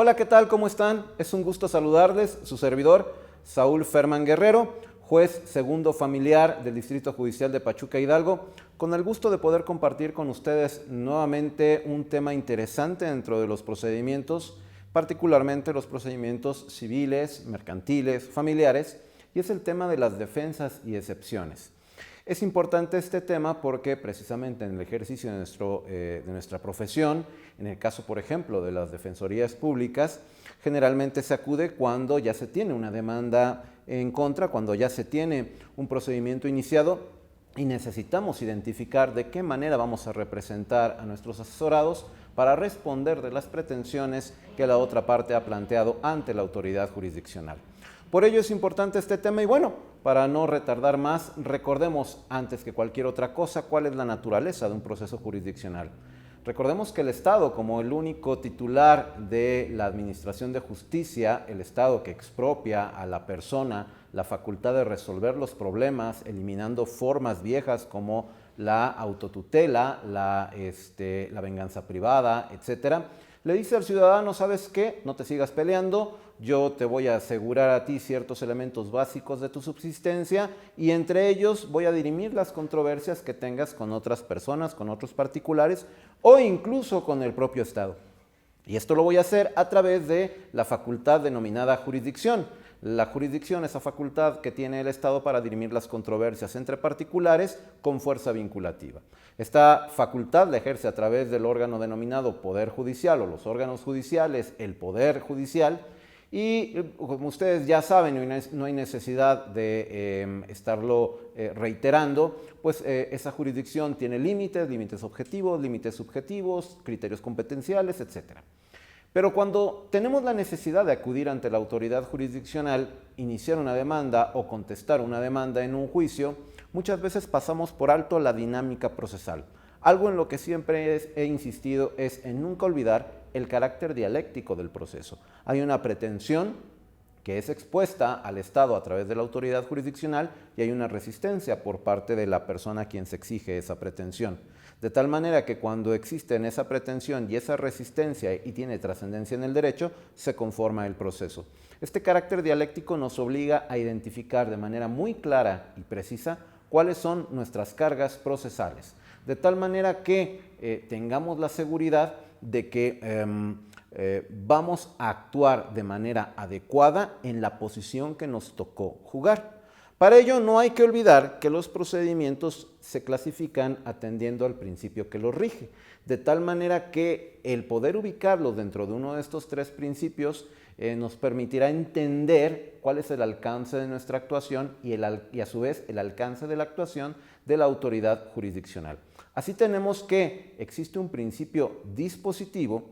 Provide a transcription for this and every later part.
Hola, ¿qué tal? ¿Cómo están? Es un gusto saludarles, su servidor, Saúl Ferman Guerrero, juez segundo familiar del Distrito Judicial de Pachuca Hidalgo, con el gusto de poder compartir con ustedes nuevamente un tema interesante dentro de los procedimientos, particularmente los procedimientos civiles, mercantiles, familiares, y es el tema de las defensas y excepciones. Es importante este tema porque precisamente en el ejercicio de nuestra profesión, en el caso, por ejemplo, de las defensorías públicas, generalmente se acude cuando ya se tiene una demanda en contra, cuando ya se tiene un procedimiento iniciado y necesitamos identificar de qué manera vamos a representar a nuestros asesorados para responder de las pretensiones que la otra parte ha planteado ante la autoridad jurisdiccional. Por ello es importante este tema y bueno, para no retardar más, recordemos antes que cualquier otra cosa cuál es la naturaleza de un proceso jurisdiccional. Recordemos que el Estado, como el único titular de la administración de justicia, el Estado que expropia a la persona la facultad de resolver los problemas, eliminando formas viejas como la autotutela, la venganza privada, etcétera, le dice al ciudadano, ¿sabes qué? No te sigas peleando, yo te voy a asegurar a ti ciertos elementos básicos de tu subsistencia y entre ellos voy a dirimir las controversias que tengas con otras personas, con otros particulares o incluso con el propio Estado. Y esto lo voy a hacer a través de la facultad denominada jurisdicción. La jurisdicción es la facultad que tiene el Estado para dirimir las controversias entre particulares con fuerza vinculativa. Esta facultad la ejerce a través del órgano denominado Poder Judicial o los órganos judiciales, el Poder Judicial, y como ustedes ya saben, no hay necesidad de estarlo reiterando, pues esa jurisdicción tiene límites objetivos, límites subjetivos, criterios competenciales, etcétera. Pero cuando tenemos la necesidad de acudir ante la autoridad jurisdiccional, iniciar una demanda o contestar una demanda en un juicio, muchas veces pasamos por alto la dinámica procesal. Algo en lo que siempre he insistido es en nunca olvidar el carácter dialéctico del proceso. Hay una pretensión que es expuesta al Estado a través de la autoridad jurisdiccional y hay una resistencia por parte de la persona a quien se exige esa pretensión. De tal manera que cuando existen esa pretensión y esa resistencia y tiene trascendencia en el derecho, se conforma el proceso. Este carácter dialéctico nos obliga a identificar de manera muy clara y precisa cuáles son nuestras cargas procesales, de tal manera que tengamos la seguridad de que vamos a actuar de manera adecuada en la posición que nos tocó jugar. Para ello no hay que olvidar que los procedimientos se clasifican atendiendo al principio que los rige, de tal manera que el poder ubicarlos dentro de uno de estos tres principios nos permitirá entender cuál es el alcance de nuestra actuación y a su vez el alcance de la actuación de la autoridad jurisdiccional. Así tenemos que existe un principio dispositivo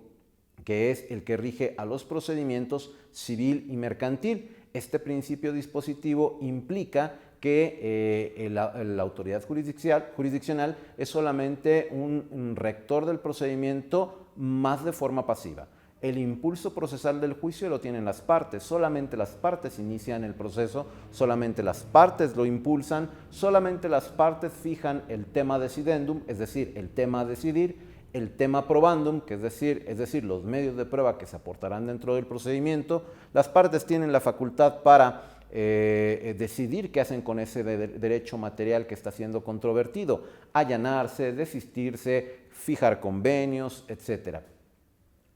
que es el que rige a los procedimientos civil y mercantil. Este principio dispositivo implica que la autoridad jurisdiccional es solamente un rector del procedimiento más de forma pasiva. El impulso procesal del juicio lo tienen las partes, solamente las partes inician el proceso, solamente las partes lo impulsan, solamente las partes fijan el tema decidendum, es decir, el tema a decidir, el tema probandum, que es decir, los medios de prueba que se aportarán dentro del procedimiento. Las partes tienen la facultad para decidir qué hacen con ese derecho material que está siendo controvertido, allanarse, desistirse, fijar convenios, etcétera.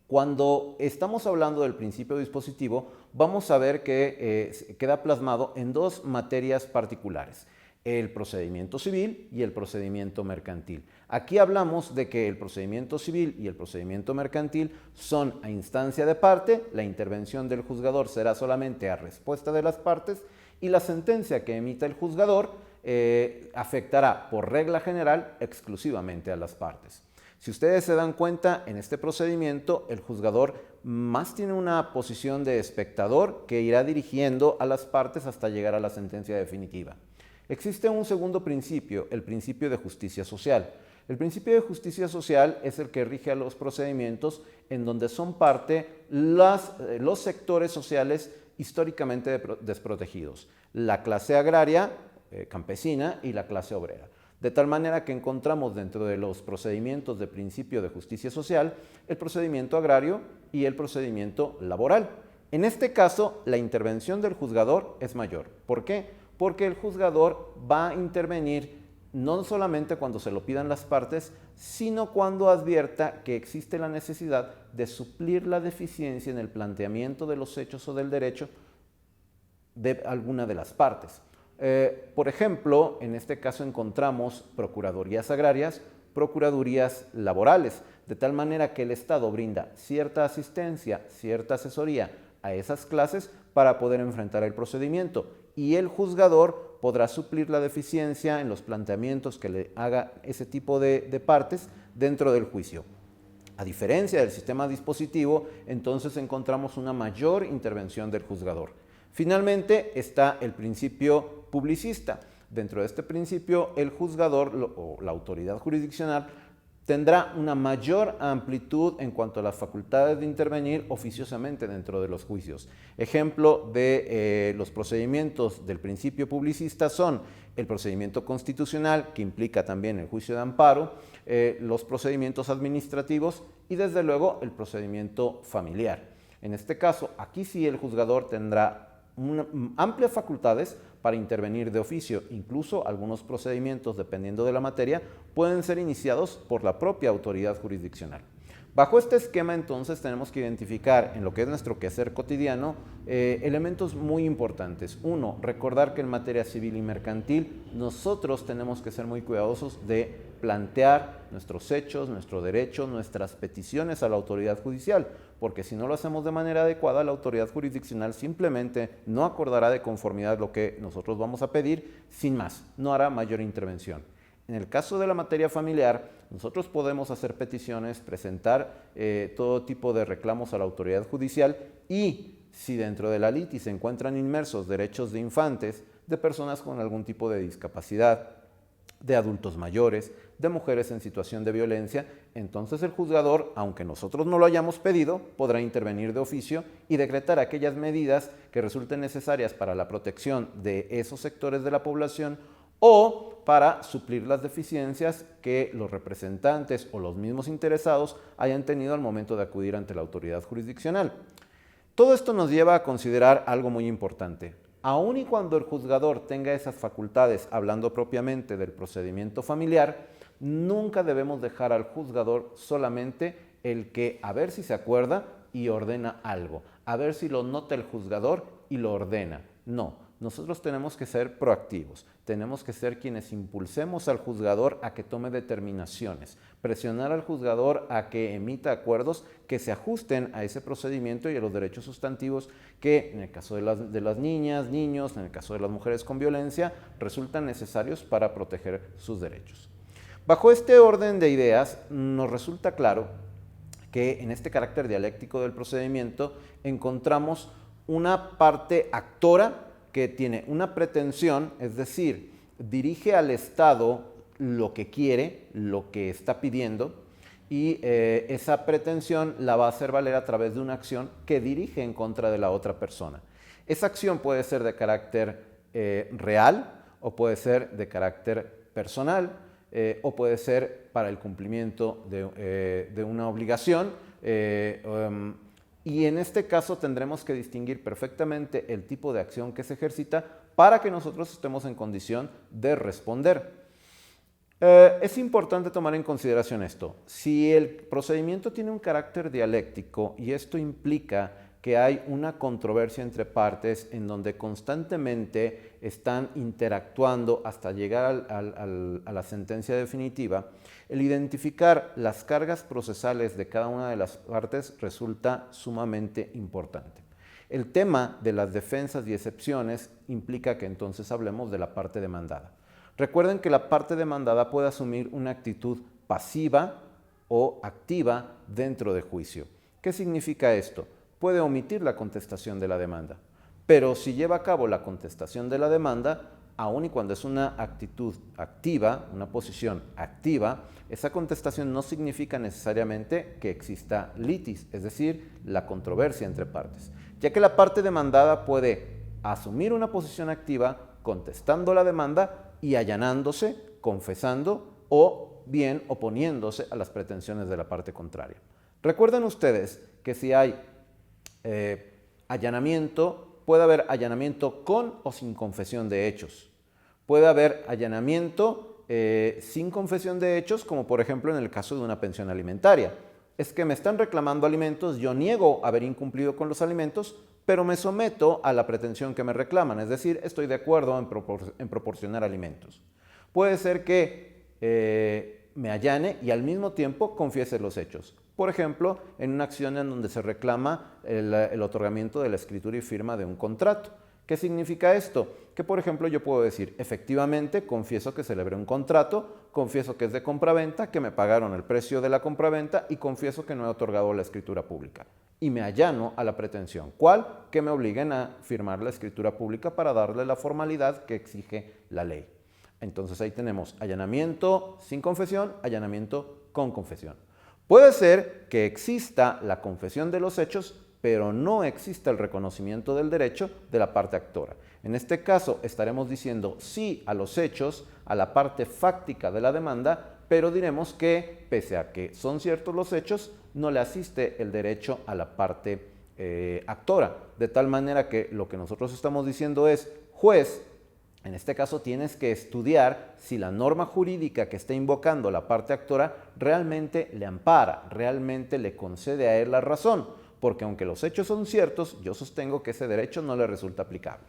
Cuando estamos hablando del principio dispositivo, vamos a ver que queda plasmado en dos materias particulares, el procedimiento civil y el procedimiento mercantil. Aquí hablamos de que el procedimiento civil y el procedimiento mercantil son a instancia de parte, la intervención del juzgador será solamente a respuesta de las partes y la sentencia que emita el juzgador afectará por regla general exclusivamente a las partes. Si ustedes se dan cuenta, en este procedimiento el juzgador más tiene una posición de espectador que irá dirigiendo a las partes hasta llegar a la sentencia definitiva. Existe un segundo principio, el principio de justicia social. El principio de justicia social es el que rige a los procedimientos en donde son parte los sectores sociales históricamente desprotegidos, la clase agraria, campesina y la clase obrera. de tal manera que encontramos dentro de los procedimientos de principio de justicia social el procedimiento agrario y el procedimiento laboral. En este caso, la intervención del juzgador es mayor. ¿Por qué? Porque el juzgador va a intervenir no solamente cuando se lo pidan las partes, sino cuando advierta que existe la necesidad de suplir la deficiencia en el planteamiento de los hechos o del derecho de alguna de las partes. Por ejemplo, en este caso encontramos procuradurías agrarias, procuradurías laborales, de tal manera que el Estado brinda cierta asistencia, cierta asesoría a esas clases para poder enfrentar el procedimiento, y el juzgador podrá suplir la deficiencia en los planteamientos que le haga ese tipo de partes dentro del juicio. A diferencia del sistema dispositivo, entonces encontramos una mayor intervención del juzgador. Finalmente está el principio publicista. Dentro de este principio, el juzgador o la autoridad jurisdiccional tendrá una mayor amplitud en cuanto a las facultades de intervenir oficiosamente dentro de los juicios. Ejemplo de los procedimientos del principio publicista son el procedimiento constitucional, que implica también el juicio de amparo, los procedimientos administrativos y desde luego el procedimiento familiar. En este caso, aquí sí el juzgador tendrá amplias facultades para intervenir de oficio. Incluso algunos procedimientos, dependiendo de la materia, pueden ser iniciados por la propia autoridad jurisdiccional. Bajo este esquema, entonces, tenemos que identificar en lo que es nuestro quehacer cotidiano elementos muy importantes. Uno, recordar que en materia civil y mercantil nosotros tenemos que ser muy cuidadosos de plantear nuestros hechos, nuestro derecho, nuestras peticiones a la autoridad judicial, porque si no lo hacemos de manera adecuada, la autoridad jurisdiccional simplemente no acordará de conformidad lo que nosotros vamos a pedir, sin más, no hará mayor intervención. En el caso de la materia familiar, nosotros podemos hacer peticiones, presentar todo tipo de reclamos a la autoridad judicial, y si dentro de la litis se encuentran inmersos derechos de infantes, de personas con algún tipo de discapacidad, de adultos mayores, de mujeres en situación de violencia, entonces el juzgador, aunque nosotros no lo hayamos pedido, podrá intervenir de oficio y decretar aquellas medidas que resulten necesarias para la protección de esos sectores de la población o para suplir las deficiencias que los representantes o los mismos interesados hayan tenido al momento de acudir ante la autoridad jurisdiccional. Todo esto nos lleva a considerar algo muy importante. Aun y cuando el juzgador tenga esas facultades, hablando propiamente del procedimiento familiar, nunca debemos dejar al juzgador solamente el que a ver si se acuerda y ordena algo, a ver si lo nota el juzgador y lo ordena. No, nosotros tenemos que ser proactivos, tenemos que ser quienes impulsemos al juzgador a que tome determinaciones, presionar al juzgador a que emita acuerdos que se ajusten a ese procedimiento y a los derechos sustantivos que en el caso de las niñas, niños, en el caso de las mujeres con violencia, resultan necesarios para proteger sus derechos. Bajo este orden de ideas, nos resulta claro que en este carácter dialéctico del procedimiento encontramos una parte actora que tiene una pretensión, es decir, dirige al Estado lo que quiere, lo que está pidiendo, y esa pretensión la va a hacer valer a través de una acción que dirige en contra de la otra persona. Esa acción puede ser de carácter real o puede ser de carácter personal o puede ser para el cumplimiento de una obligación. Y en este caso tendremos que distinguir perfectamente el tipo de acción que se ejercita para que nosotros estemos en condición de responder. Es importante tomar en consideración esto. Si el procedimiento tiene un carácter dialéctico y esto implica que hay una controversia entre partes en donde constantemente están interactuando hasta llegar a la sentencia definitiva, el identificar las cargas procesales de cada una de las partes resulta sumamente importante. El tema de las defensas y excepciones implica que entonces hablemos de la parte demandada. Recuerden que la parte demandada puede asumir una actitud pasiva o activa dentro del juicio. ¿Qué significa esto? Puede omitir la contestación de la demanda, pero si lleva a cabo la contestación de la demanda, aun y cuando es una actitud activa, una posición activa, esa contestación no significa necesariamente que exista litis, es decir, la controversia entre partes, ya que la parte demandada puede asumir una posición activa contestando la demanda y allanándose confesando o bien oponiéndose a las pretensiones de la parte contraria. Recuerden ustedes que si hay allanamiento, puede haber allanamiento con o sin confesión de hechos. Puede haber allanamiento sin confesión de hechos, como por ejemplo en el caso de una pensión alimentaria. Es que me están reclamando alimentos, yo niego haber incumplido con los alimentos, pero me someto a la pretensión que me reclaman, es decir, estoy de acuerdo en proporcionar alimentos. Puede ser que me allane y al mismo tiempo confiese los hechos. Por ejemplo, en una acción en donde se reclama el otorgamiento de la escritura y firma de un contrato. ¿Qué significa esto? Que, por ejemplo, yo puedo decir, efectivamente, confieso que celebré un contrato, confieso que es de compraventa, que me pagaron el precio de la compraventa y confieso que no he otorgado la escritura pública. Y me allano a la pretensión. ¿Cuál? Que me obliguen a firmar la escritura pública para darle la formalidad que exige la ley. Entonces ahí tenemos allanamiento sin confesión, allanamiento con confesión. Puede ser que exista la confesión de los hechos, pero no exista el reconocimiento del derecho de la parte actora. En este caso estaremos diciendo sí a los hechos, a la parte fáctica de la demanda, pero diremos que, pese a que son ciertos los hechos, no le asiste el derecho a la parte actora. De tal manera que lo que nosotros estamos diciendo es, juez, en este caso tienes que estudiar si la norma jurídica que está invocando la parte actora realmente le ampara, realmente le concede a él la razón, porque aunque los hechos son ciertos, yo sostengo que ese derecho no le resulta aplicable.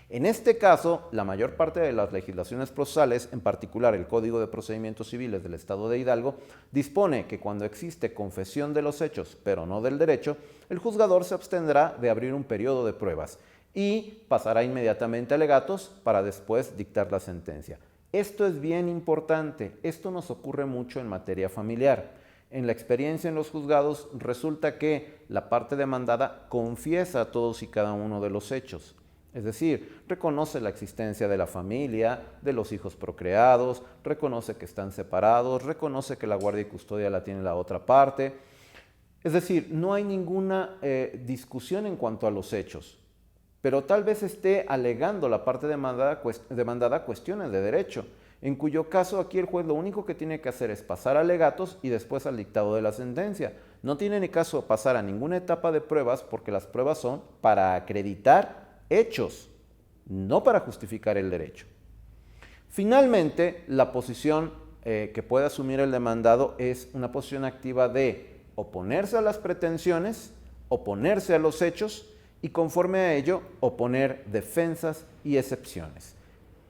En este caso, la mayor parte de las legislaciones procesales, en particular el Código de Procedimientos Civiles del Estado de Hidalgo, dispone que cuando existe confesión de los hechos, pero no del derecho, el juzgador se abstendrá de abrir un periodo de pruebas y pasará inmediatamente a alegatos para después dictar la sentencia. Esto es bien importante, esto nos ocurre mucho en materia familiar. En la experiencia en los juzgados resulta que la parte demandada confiesa todos y cada uno de los hechos. Es decir, reconoce la existencia de la familia, de los hijos procreados, reconoce que están separados, reconoce que la guardia y custodia la tiene la otra parte. Es decir, no hay ninguna discusión en cuanto a los hechos, pero tal vez esté alegando la parte demandada cuestiones de derecho, en cuyo caso aquí el juez lo único que tiene que hacer es pasar a alegatos y después al dictado de la sentencia. No tiene ni caso pasar a ninguna etapa de pruebas porque las pruebas son para acreditar hechos, no para justificar el derecho. Finalmente, la posición que puede asumir el demandado es una posición activa de oponerse a las pretensiones, oponerse a los hechos y conforme a ello oponer defensas y excepciones.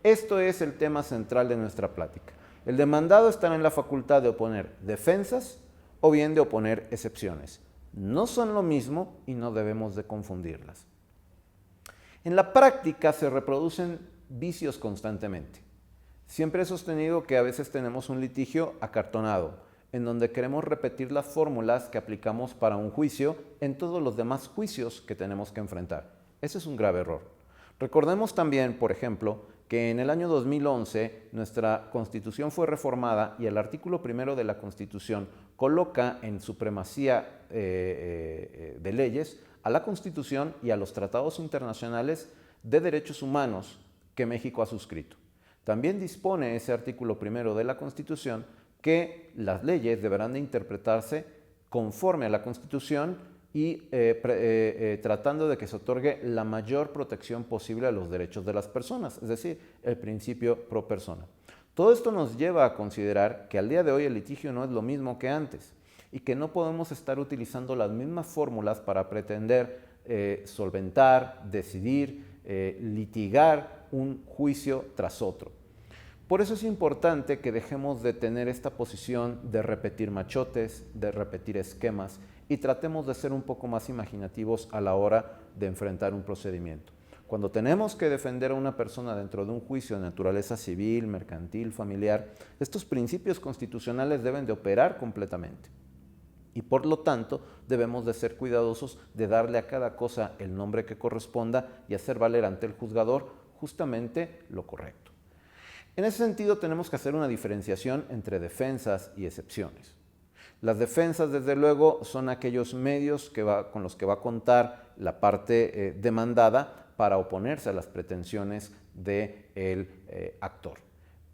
Esto es el tema central de nuestra plática. El demandado estará en la facultad de oponer defensas o bien de oponer excepciones. No son lo mismo y no debemos de confundirlas. En la práctica se reproducen vicios constantemente. Siempre he sostenido que a veces tenemos un litigio acartonado, en donde queremos repetir las fórmulas que aplicamos para un juicio en todos los demás juicios que tenemos que enfrentar. Ese es un grave error. Recordemos también, por ejemplo, que en el año 2011 nuestra Constitución fue reformada y el artículo 1 de la Constitución coloca en supremacía de leyes a la Constitución y a los tratados internacionales de derechos humanos que México ha suscrito. También dispone ese artículo 1 de la Constitución que las leyes deberán de interpretarse conforme a la Constitución y tratando de que se otorgue la mayor protección posible a los derechos de las personas, es decir, el principio pro persona. Todo esto nos lleva a considerar que al día de hoy el litigio no es lo mismo que antes y que no podemos estar utilizando las mismas fórmulas para pretender solventar, decidir, litigar un juicio tras otro. Por eso es importante que dejemos de tener esta posición de repetir machotes, de repetir esquemas y tratemos de ser un poco más imaginativos a la hora de enfrentar un procedimiento. Cuando tenemos que defender a una persona dentro de un juicio de naturaleza civil, mercantil, familiar, estos principios constitucionales deben de operar completamente. Y por lo tanto debemos de ser cuidadosos de darle a cada cosa el nombre que corresponda y hacer valer ante el juzgador justamente lo correcto. En ese sentido tenemos que hacer una diferenciación entre defensas y excepciones. Las defensas, desde luego, son aquellos medios con los que va a contar la parte demandada para oponerse a las pretensiones del actor.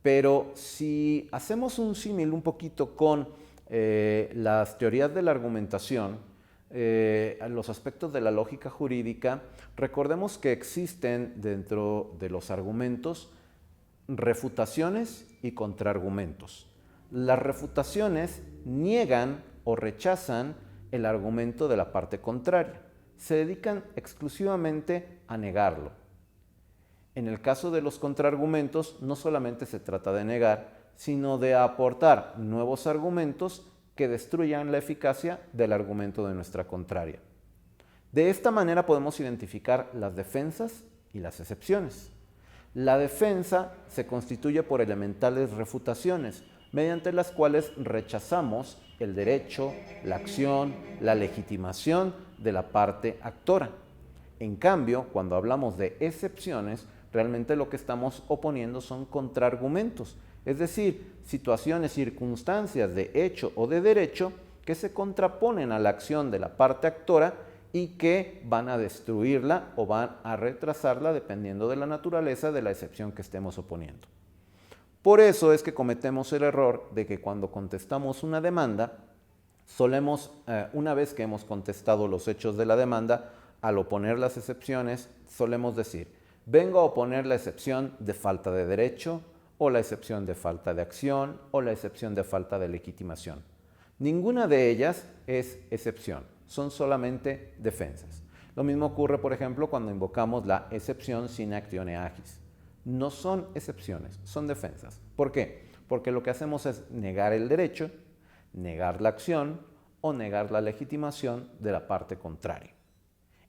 Pero si hacemos un símil un poquito con las teorías de la argumentación, los aspectos de la lógica jurídica, recordemos que existen dentro de los argumentos refutaciones y contraargumentos. Las refutaciones niegan o rechazan el argumento de la parte contraria. Se dedican exclusivamente a negarlo. En el caso de los contraargumentos, no solamente se trata de negar, sino de aportar nuevos argumentos que destruyan la eficacia del argumento de nuestra contraria. De esta manera podemos identificar las defensas y las excepciones. La defensa se constituye por elementales refutaciones, mediante las cuales rechazamos el derecho, la acción, la legitimación de la parte actora. En cambio, cuando hablamos de excepciones, realmente lo que estamos oponiendo son contraargumentos, es decir, situaciones, circunstancias de hecho o de derecho que se contraponen a la acción de la parte actora y que van a destruirla o van a retrasarla dependiendo de la naturaleza de la excepción que estemos oponiendo. Por eso es que cometemos el error de que cuando contestamos una demanda, solemos, una vez que hemos contestado los hechos de la demanda, al oponer las excepciones, solemos decir, vengo a oponer la excepción de falta de derecho, o la excepción de falta de acción, o la excepción de falta de legitimación. Ninguna de ellas es excepción, son solamente defensas. Lo mismo ocurre, por ejemplo, cuando invocamos la excepción sine actione agis. No son excepciones, son defensas. ¿Por qué? Porque lo que hacemos es negar el derecho, negar la acción o negar la legitimación de la parte contraria.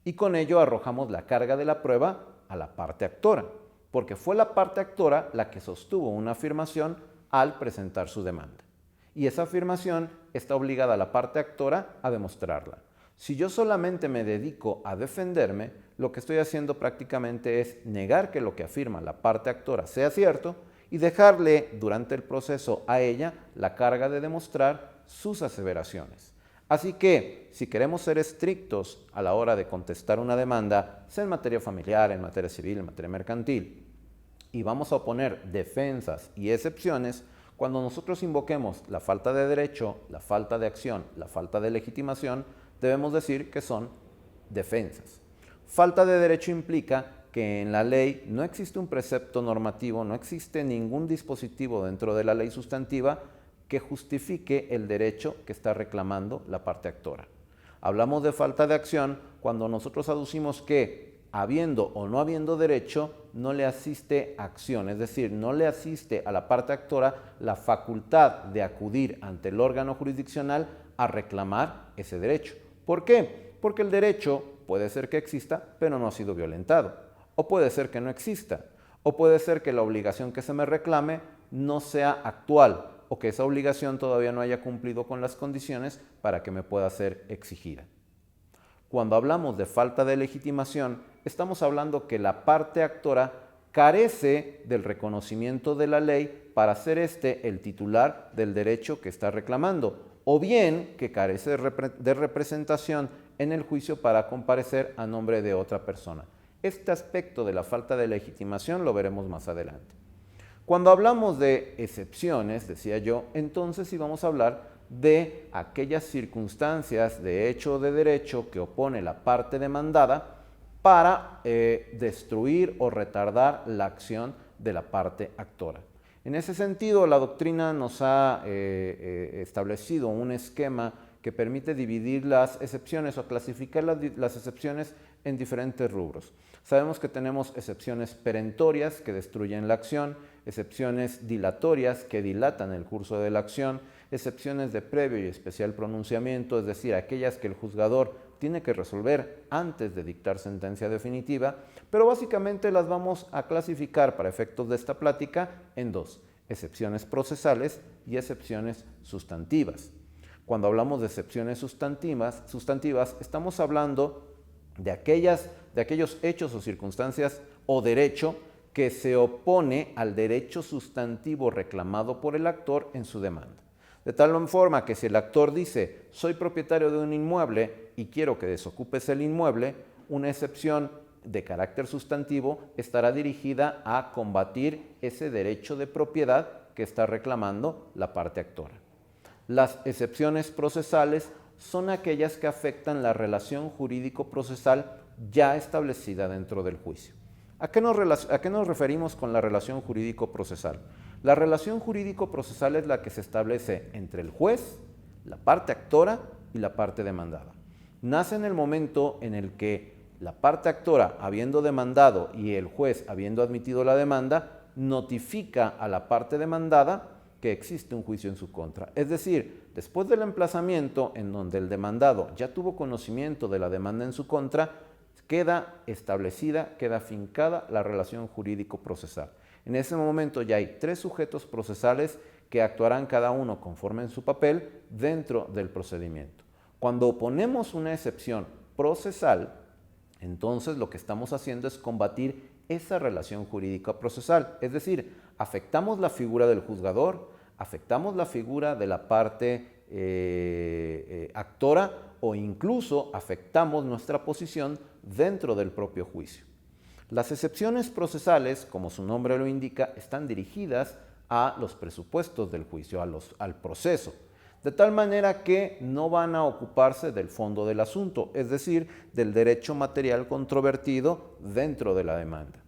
Y con ello arrojamos la carga de la prueba a la parte actora, porque fue la parte actora la que sostuvo una afirmación al presentar su demanda. Y esa afirmación está obligada a la parte actora a demostrarla. Si yo solamente me dedico a defenderme, lo que estoy haciendo prácticamente es negar que lo que afirma la parte actora sea cierto y dejarle durante el proceso a ella la carga de demostrar sus aseveraciones. Así que, si queremos ser estrictos a la hora de contestar una demanda, sea en materia familiar, en materia civil, en materia mercantil, y vamos a oponer defensas y excepciones, cuando nosotros invoquemos la falta de derecho, la falta de acción, la falta de legitimación, debemos decir que son defensas. Falta de derecho implica que en la ley no existe un precepto normativo, no existe ningún dispositivo dentro de la ley sustantiva que justifique el derecho que está reclamando la parte actora. Hablamos de falta de acción cuando nosotros aducimos que, habiendo o no habiendo derecho, no le asiste acción, es decir, no le asiste a la parte actora la facultad de acudir ante el órgano jurisdiccional a reclamar ese derecho. ¿Por qué? Porque el derecho puede ser que exista, pero no ha sido violentado, o puede ser que no exista, o puede ser que la obligación que se me reclame no sea actual, o que esa obligación todavía no haya cumplido con las condiciones para que me pueda ser exigida. Cuando hablamos de falta de legitimación, estamos hablando que la parte actora carece del reconocimiento de la ley para ser el titular del derecho que está reclamando, o bien que carece de representación en el juicio para comparecer a nombre de otra persona. Este aspecto de la falta de legitimación lo veremos más adelante. Cuando hablamos de excepciones, decía yo, entonces sí vamos a hablar de aquellas circunstancias de hecho o de derecho que opone la parte demandada para destruir o retardar la acción de la parte actora. En ese sentido, la doctrina nos ha establecido un esquema que permite dividir las excepciones o clasificar las excepciones en diferentes rubros. Sabemos que tenemos excepciones perentorias que destruyen la acción, excepciones dilatorias que dilatan el curso de la acción, excepciones de previo y especial pronunciamiento, es decir, aquellas que el juzgador tiene que resolver antes de dictar sentencia definitiva, pero básicamente las vamos a clasificar para efectos de esta plática en dos: excepciones procesales y excepciones sustantivas. Cuando hablamos de excepciones sustantivas estamos hablando de aquellos hechos o circunstancias o derecho que se opone al derecho sustantivo reclamado por el actor en su demanda. De tal forma que si el actor dice, soy propietario de un inmueble y quiero que desocupes el inmueble, una excepción de carácter sustantivo estará dirigida a combatir ese derecho de propiedad que está reclamando la parte actora. Las excepciones procesales son aquellas que afectan la relación jurídico-procesal ya establecida dentro del juicio. ¿A qué nos referimos con la relación jurídico-procesal? La relación jurídico-procesal es la que se establece entre el juez, la parte actora y la parte demandada. Nace en el momento en el que la parte actora, habiendo demandado y el juez habiendo admitido la demanda, notifica a la parte demandada que existe un juicio en su contra. Es decir, después del emplazamiento en donde el demandado ya tuvo conocimiento de la demanda en su contra, queda establecida, queda fincada la relación jurídico-procesal. En ese momento ya hay 3 sujetos procesales que actuarán cada uno conforme en su papel dentro del procedimiento. Cuando ponemos una excepción procesal, entonces lo que estamos haciendo es combatir esa relación jurídica procesal, es decir, afectamos la figura del juzgador, afectamos la figura de la parte actora o incluso afectamos nuestra posición dentro del propio juicio. Las excepciones procesales, como su nombre lo indica, están dirigidas a los presupuestos del juicio, al proceso, de tal manera que no van a ocuparse del fondo del asunto, es decir, del derecho material controvertido dentro de la demanda.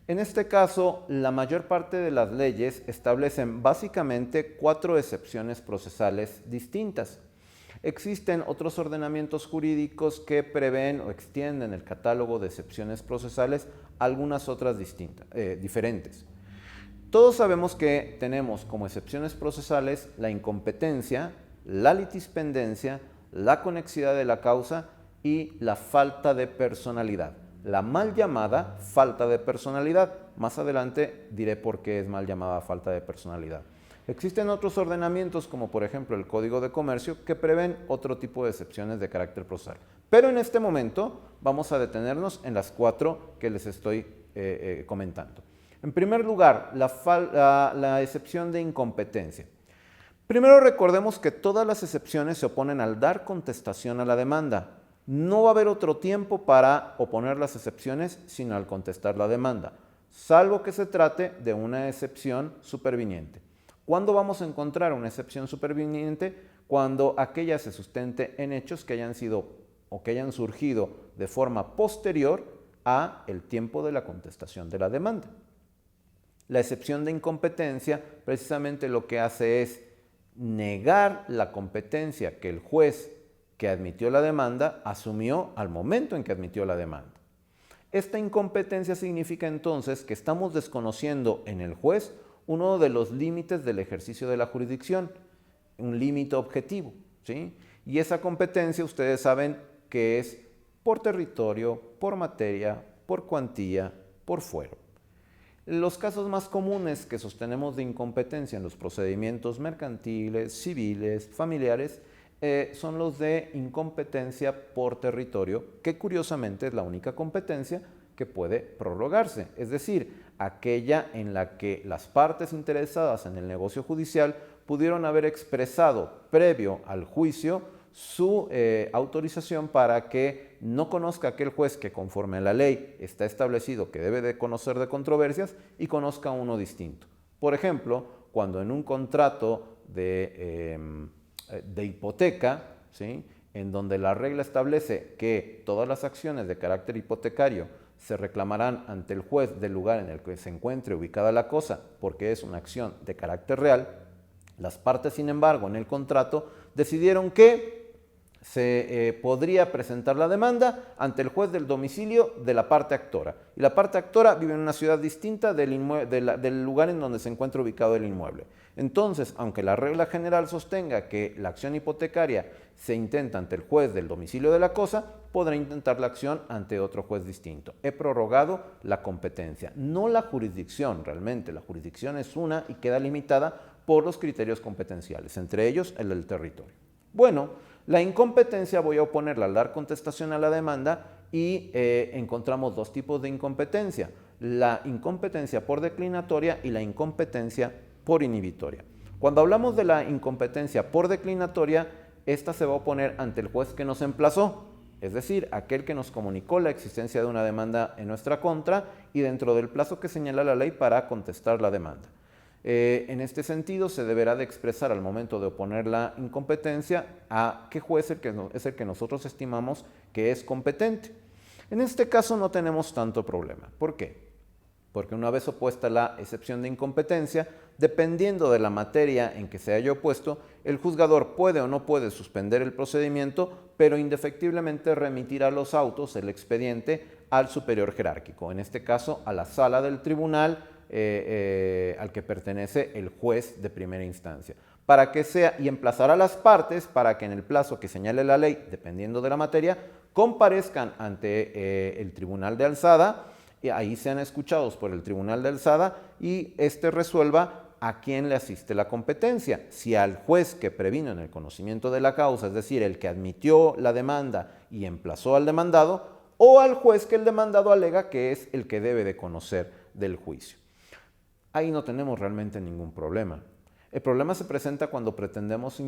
En este caso, la mayor parte de las leyes establecen básicamente 4 excepciones procesales distintas. Existen otros ordenamientos jurídicos que prevén o extienden el catálogo de excepciones procesales a algunas otras diferentes. Todos sabemos que tenemos como excepciones procesales la incompetencia, la litispendencia, la conexidad de la causa y la falta de personalidad. La mal llamada falta de personalidad. Más adelante diré por qué es mal llamada falta de personalidad. Existen otros ordenamientos, como por ejemplo el Código de Comercio, que prevén otro tipo de excepciones de carácter procesal. Pero en este momento vamos a detenernos en las 4 que les estoy comentando. En primer lugar, la excepción de incompetencia. Primero recordemos que todas las excepciones se oponen al dar contestación a la demanda. No va a haber otro tiempo para oponer las excepciones sino al contestar la demanda, salvo que se trate de una excepción superviniente. ¿Cuándo vamos a encontrar una excepción superviniente? Cuando aquella se sustente en hechos que hayan sido o que hayan surgido de forma posterior a el tiempo de la contestación de la demanda. La excepción de incompetencia precisamente lo que hace es negar la competencia que el juez que admitió la demanda asumió al momento en que admitió la demanda. Esta incompetencia significa entonces que estamos desconociendo en el juez uno de los límites del ejercicio de la jurisdicción, un límite objetivo, ¿sí? Y esa competencia ustedes saben que es por territorio, por materia, por cuantía, por fuero. Los casos más comunes que sostenemos de incompetencia en los procedimientos mercantiles, civiles, familiares, son los de incompetencia por territorio, que curiosamente es la única competencia que puede prorrogarse, es decir, aquella en la que las partes interesadas en el negocio judicial pudieron haber expresado previo al juicio su autorización para que no conozca aquel juez que conforme a la ley está establecido que debe de conocer de controversias y conozca uno distinto. Por ejemplo, cuando en un contrato de hipoteca, ¿sí?, en donde la regla establece que todas las acciones de carácter hipotecario se reclamarán ante el juez del lugar en el que se encuentre ubicada la cosa porque es una acción de carácter real, las partes, sin embargo, en el contrato decidieron que se podría presentar la demanda ante el juez del domicilio de la parte actora. Y la parte actora vive en una ciudad distinta del lugar en donde se encuentra ubicado el inmueble. Entonces, aunque la regla general sostenga que la acción hipotecaria se intenta ante el juez del domicilio de la cosa, podrá intentar la acción ante otro juez distinto. He prorrogado la competencia, no la jurisdicción realmente. La jurisdicción es una y queda limitada por los criterios competenciales, entre ellos el del territorio. Bueno, la incompetencia voy a oponerla al dar contestación a la demanda y encontramos 2 tipos de incompetencia: la incompetencia por declinatoria y la incompetencia por inhibitoria. Cuando hablamos de la incompetencia por declinatoria, esta se va a oponer ante el juez que nos emplazó. es decir, aquel que nos comunicó la existencia de una demanda en nuestra contra y dentro del plazo que señala la ley para contestar la demanda. En este sentido, se deberá de expresar al momento de oponer la incompetencia a qué juez es el que nosotros estimamos que es competente. En este caso no tenemos tanto problema. ¿Por qué? Porque una vez opuesta la excepción de incompetencia, dependiendo de la materia en que se haya opuesto, el juzgador puede o no puede suspender el procedimiento, pero indefectiblemente remitirá los autos, el expediente, al superior jerárquico, en este caso a la sala del tribunal al que pertenece el juez de primera instancia, para que sea, y emplazará a las partes para que en el plazo que señale la ley, dependiendo de la materia, comparezcan ante el tribunal de alzada, y ahí sean escuchados por el tribunal de alzada y éste resuelva a quién le asiste la competencia, si al juez que previno en el conocimiento de la causa, es decir, el que admitió la demanda y emplazó al demandado, o al juez que el demandado alega que es el que debe de conocer del juicio. Ahí no tenemos realmente ningún problema. El problema se presenta cuando pretendemos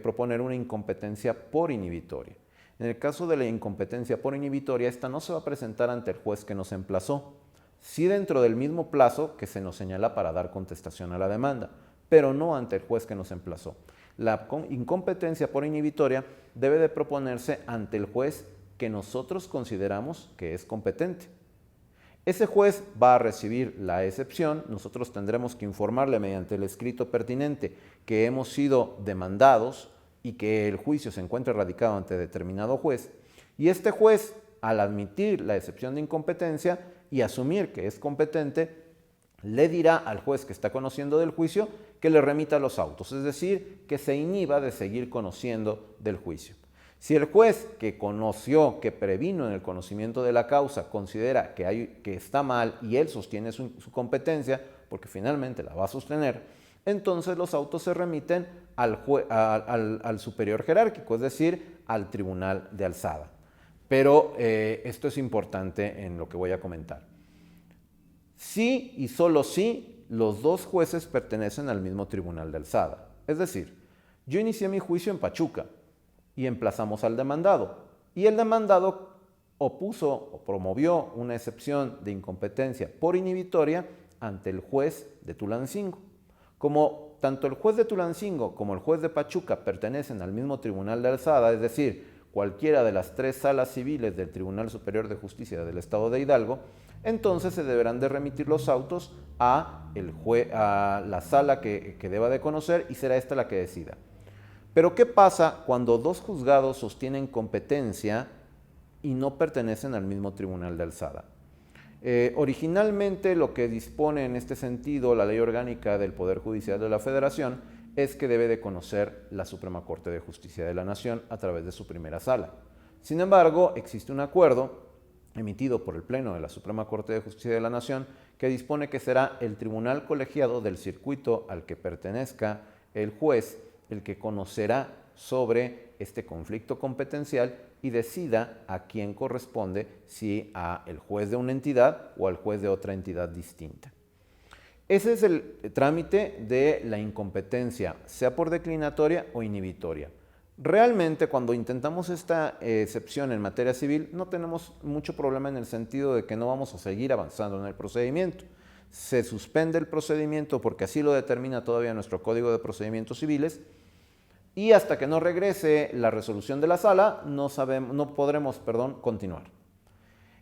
proponer una incompetencia por inhibitoria. En el caso de la incompetencia por inhibitoria, esta no se va a presentar ante el juez que nos emplazó, sí dentro del mismo plazo que se nos señala para dar contestación a la demanda, pero no ante el juez que nos emplazó. La incompetencia por inhibitoria debe de proponerse ante el juez que nosotros consideramos que es competente. Ese juez va a recibir la excepción, nosotros tendremos que informarle mediante el escrito pertinente que hemos sido demandados y que el juicio se encuentra radicado ante determinado juez, y este juez, al admitir la excepción de incompetencia y asumir que es competente, le dirá al juez que está conociendo del juicio que le remita los autos, es decir, que se inhiba de seguir conociendo del juicio. Si el juez que conoció, que previno en el conocimiento de la causa, considera que está mal y él sostiene su competencia, porque finalmente la va a sostener, entonces los autos se remiten al superior jerárquico, es decir, al tribunal de alzada. Pero esto es importante en lo que voy a comentar. Sí y solo sí, los dos jueces pertenecen al mismo tribunal de alzada. Es decir, yo inicié mi juicio en Pachuca y emplazamos al demandado, y el demandado opuso o promovió una excepción de incompetencia por inhibitoria ante el juez de Tulancingo. Como tanto el juez de Tulancingo como el juez de Pachuca pertenecen al mismo tribunal de alzada, es decir, cualquiera de las tres salas civiles del Tribunal Superior de Justicia del Estado de Hidalgo, entonces se deberán de remitir los autos a la sala que deba de conocer, y será esta la que decida. Pero ¿qué pasa cuando dos juzgados sostienen competencia y no pertenecen al mismo tribunal de alzada? Originalmente lo que dispone en este sentido la Ley Orgánica del Poder Judicial de la Federación es que debe de conocer la Suprema Corte de Justicia de la Nación a través de su primera sala. Sin embargo, existe un acuerdo emitido por el Pleno de la Suprema Corte de Justicia de la Nación que dispone que será el tribunal colegiado del circuito al que pertenezca el juez el que conocerá sobre este conflicto competencial y decida a quién corresponde, si a el juez de una entidad o al juez de otra entidad distinta. Ese es el trámite de la incompetencia, sea por declinatoria o inhibitoria. Realmente, cuando intentamos esta excepción en materia civil, no tenemos mucho problema en el sentido de que no vamos a seguir avanzando en el procedimiento. Se suspende el procedimiento porque así lo determina todavía nuestro Código de Procedimientos Civiles, y hasta que no regrese la resolución de la sala no podremos continuar.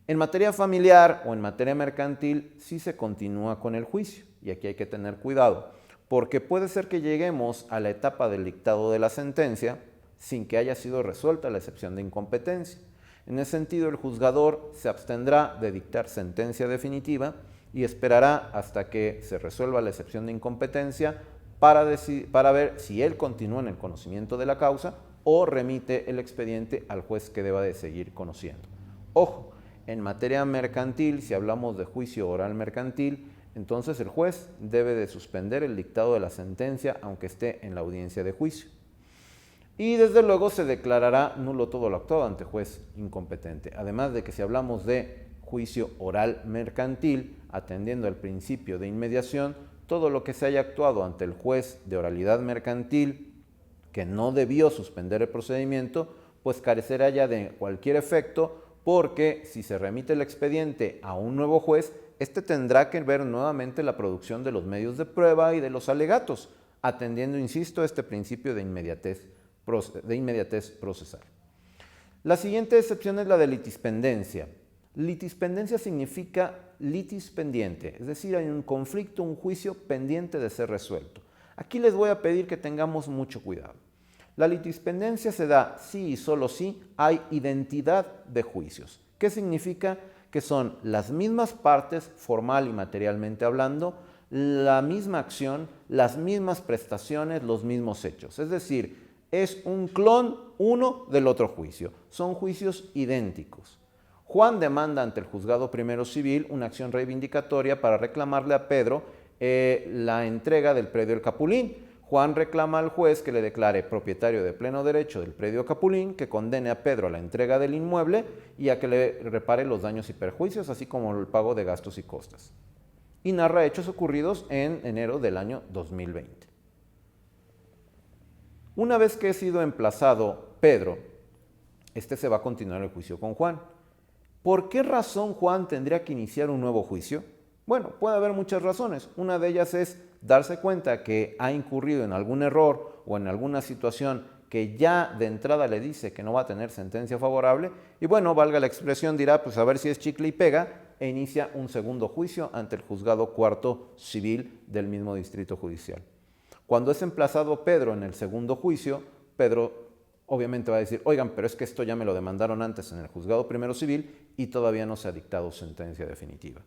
En materia familiar o en materia mercantil sí se continúa con el juicio, y aquí hay que tener cuidado, porque puede ser que lleguemos a la etapa del dictado de la sentencia sin que haya sido resuelta la excepción de incompetencia. En ese sentido, el juzgador se abstendrá de dictar sentencia definitiva y esperará hasta que se resuelva la excepción de incompetencia para ver si él continúa en el conocimiento de la causa o remite el expediente al juez que deba de seguir conociendo. Ojo, en materia mercantil, si hablamos de juicio oral mercantil, entonces el juez debe de suspender el dictado de la sentencia aunque esté en la audiencia de juicio. Y desde luego se declarará nulo todo lo actuado ante juez incompetente. Además de que si hablamos de juicio oral mercantil, atendiendo al principio de inmediación, todo lo que se haya actuado ante el juez de oralidad mercantil que no debió suspender el procedimiento pues carecerá ya de cualquier efecto, porque si se remite el expediente a un nuevo juez, este tendrá que ver nuevamente la producción de los medios de prueba y de los alegatos, atendiendo, insisto, este principio de inmediatez procesal. La siguiente excepción es la de litispendencia. Litispendencia significa litis pendiente, es decir, hay un conflicto, un juicio pendiente de ser resuelto. Aquí les voy a pedir que tengamos mucho cuidado. La litispendencia se da si y solo si hay identidad de juicios. ¿Qué significa? Que son las mismas partes, formal y materialmente hablando, la misma acción, las mismas prestaciones, los mismos hechos. Es decir, es un clon uno del otro juicio. Son juicios idénticos. Juan demanda ante el juzgado primero civil una acción reivindicatoria para reclamarle a Pedro la entrega del predio El Capulín. Juan reclama al juez que le declare propietario de pleno derecho del predio Capulín, que condene a Pedro a la entrega del inmueble y a que le repare los daños y perjuicios, así como el pago de gastos y costas. Y narra hechos ocurridos en enero del año 2020. Una vez que ha sido emplazado Pedro, este se va a continuar el juicio con Juan. ¿Por qué razón Juan tendría que iniciar un nuevo juicio? Bueno, puede haber muchas razones. Una de ellas es darse cuenta que ha incurrido en algún error o en alguna situación que ya de entrada le dice que no va a tener sentencia favorable y bueno, valga la expresión, dirá pues a ver si es chicle y pega e inicia un segundo juicio ante el juzgado cuarto civil del mismo distrito judicial. Cuando es emplazado Pedro en el segundo juicio, Pedro obviamente va a decir, oigan, pero es que esto ya me lo demandaron antes en el juzgado primero civil y todavía no se ha dictado sentencia definitiva.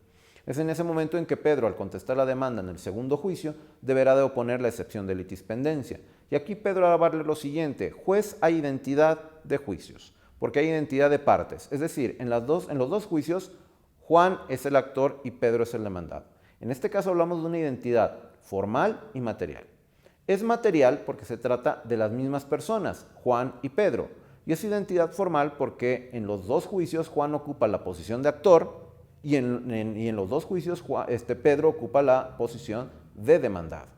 Es en ese momento en que Pedro, al contestar la demanda en el segundo juicio, deberá de oponer la excepción de litispendencia. Y aquí Pedro va a darle lo siguiente: juez, hay identidad de juicios, porque hay identidad de partes. Es decir, en los dos juicios, Juan es el actor y Pedro es el demandado. En este caso hablamos de una identidad formal y material. Es material porque se trata de las mismas personas, Juan y Pedro. Y es identidad formal porque en los dos juicios Juan ocupa la posición de actor y en los dos juicios Pedro ocupa la posición de demandado.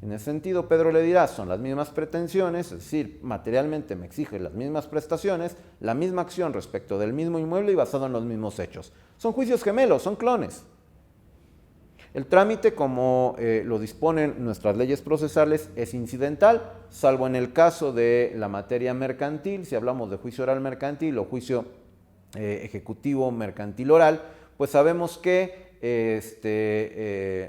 En ese sentido, Pedro le dirá, son las mismas pretensiones, es decir, materialmente me exige las mismas prestaciones, la misma acción respecto del mismo inmueble y basado en los mismos hechos. Son juicios gemelos, son clones. El trámite, como lo disponen nuestras leyes procesales, es incidental, salvo en el caso de la materia mercantil. Si hablamos de juicio oral mercantil o juicio ejecutivo mercantil oral, pues sabemos que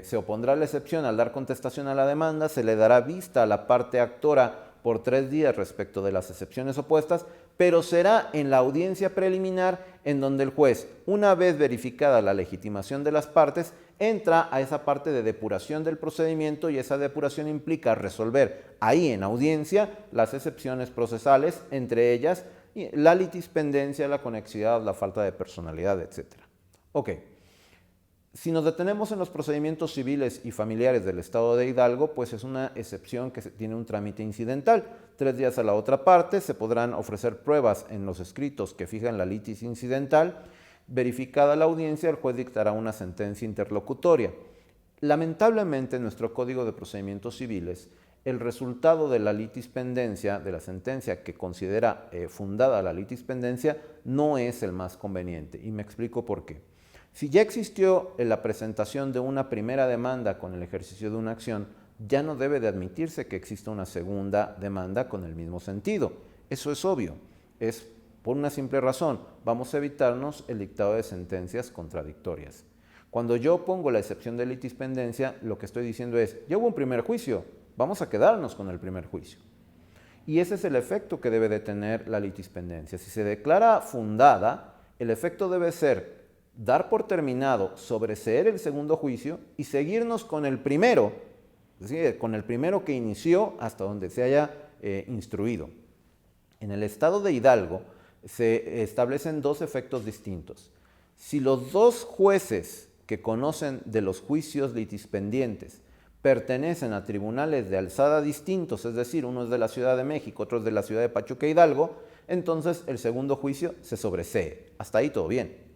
se opondrá la excepción al dar contestación a la demanda, se le dará vista a la parte actora por 3 días respecto de las excepciones opuestas, pero será en la audiencia preliminar en donde el juez, una vez verificada la legitimación de las partes, entra a esa parte de depuración del procedimiento y esa depuración implica resolver ahí en audiencia las excepciones procesales, entre ellas la litispendencia, la conexidad, la falta de personalidad, etc. Ok. Si nos detenemos en los procedimientos civiles y familiares del Estado de Hidalgo, pues es una excepción que tiene un trámite incidental. 3 días a la otra parte, se podrán ofrecer pruebas en los escritos que fijan la litis incidental. Verificada la audiencia, el juez dictará una sentencia interlocutoria. Lamentablemente, en nuestro Código de Procedimientos Civiles, el resultado de la litispendencia, de la sentencia que considera fundada la litispendencia, no es el más conveniente. Y me explico por qué. Si ya existió la presentación de una primera demanda con el ejercicio de una acción, ya no debe de admitirse que exista una segunda demanda con el mismo sentido. Eso es obvio. Es por una simple razón. Vamos a evitarnos el dictado de sentencias contradictorias. Cuando yo pongo la excepción de litispendencia, lo que estoy diciendo es, ya hubo un primer juicio, vamos a quedarnos con el primer juicio. Y ese es el efecto que debe de tener la litispendencia. Si se declara fundada, el efecto debe ser dar por terminado, sobreseer el segundo juicio y seguirnos con el primero, es decir, con el primero que inició hasta donde se haya instruido. En el estado de Hidalgo se establecen 2 efectos distintos. Si los 2 jueces que conocen de los juicios litispendientes pertenecen a tribunales de alzada distintos, es decir, uno es de la Ciudad de México, otro es de la ciudad de Pachuca Hidalgo, entonces el segundo juicio se sobresee. Hasta ahí todo bien.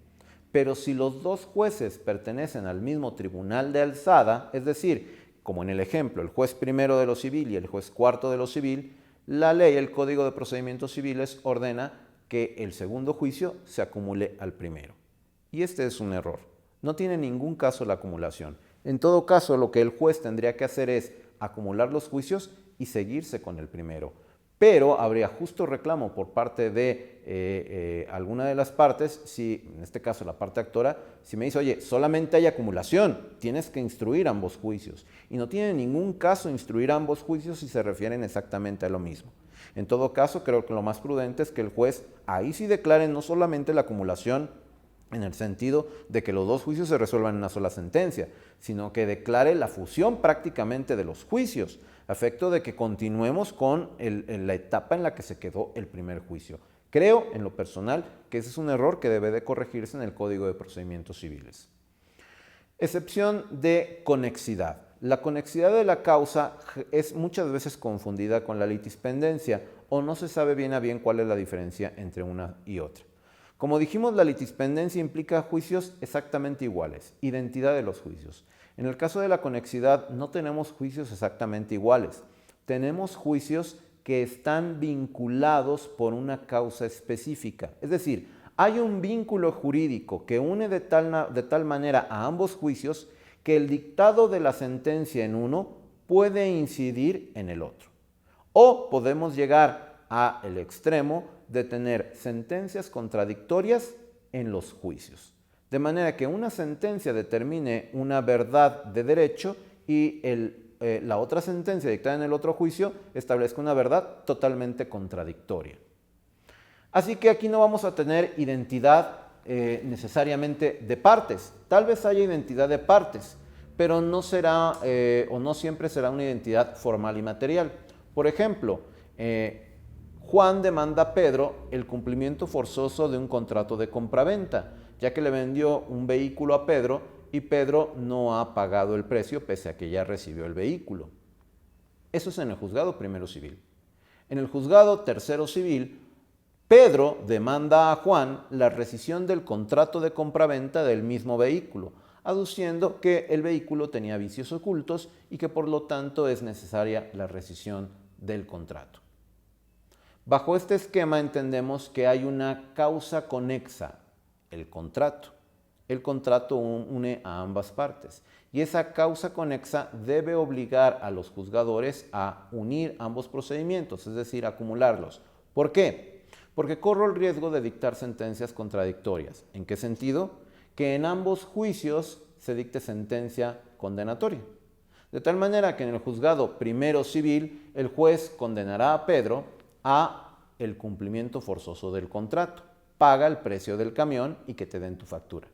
Pero si los 2 jueces pertenecen al mismo tribunal de alzada, es decir, como en el ejemplo, el juez primero de lo civil y el juez cuarto de lo civil, La ley, el Código de Procedimientos Civiles, ordena que el segundo juicio se acumule al primero. Y este es un error. No tiene ningún caso la acumulación. En todo caso, lo que el juez tendría que hacer es acumular los juicios y seguirse con el primero. Pero habría justo reclamo por parte de alguna de las partes, si en este caso la parte actora, si me dice, oye, solamente hay acumulación, tienes que instruir ambos juicios. Y no tiene ningún caso instruir ambos juicios si se refieren exactamente a lo mismo. En todo caso, creo que lo más prudente es que el juez ahí sí declare no solamente la acumulación en el sentido de que los dos juicios se resuelvan en una sola sentencia, sino que declare la fusión prácticamente de los juicios, a efecto de que continuemos con la etapa en la que se quedó el primer juicio. Creo, en lo personal, que ese es un error que debe de corregirse en el Código de Procedimientos Civiles. Excepción de conexidad. La conexidad de la causa es muchas veces confundida con la litispendencia o no se sabe bien a bien cuál es la diferencia entre una y otra. Como dijimos, la litispendencia implica juicios exactamente iguales, identidad de los juicios. En el caso de la conexidad no tenemos juicios exactamente iguales, tenemos juicios que están vinculados por una causa específica. Es decir, hay un vínculo jurídico que une de tal manera a ambos juicios que el dictado de la sentencia en uno puede incidir en el otro. O podemos llegar al extremo de tener sentencias contradictorias en los juicios. De manera que una sentencia determine una verdad de derecho y la otra sentencia dictada en el otro juicio establezca una verdad totalmente contradictoria. Así que aquí no vamos a tener identidad necesariamente de partes. Tal vez haya identidad de partes, pero no será o no siempre será una identidad formal y material. Por ejemplo, Juan demanda a Pedro el cumplimiento forzoso de un contrato de compraventa, ya que le vendió un vehículo a Pedro y Pedro no ha pagado el precio pese a que ya recibió el vehículo. Eso es en el juzgado primero civil. En el juzgado tercero civil, Pedro demanda a Juan la rescisión del contrato de compraventa del mismo vehículo, aduciendo que el vehículo tenía vicios ocultos y que por lo tanto es necesaria la rescisión del contrato. Bajo este esquema entendemos que hay una causa conexa, el contrato. El contrato une a ambas partes y esa causa conexa debe obligar a los juzgadores a unir ambos procedimientos, es decir, acumularlos. ¿Por qué? Porque corro el riesgo de dictar sentencias contradictorias. ¿En qué sentido? Que en ambos juicios se dicte sentencia condenatoria. De tal manera que en el juzgado primero civil, el juez condenará a Pedro a el cumplimiento forzoso del contrato. Paga el precio del camión y que te den tu factura.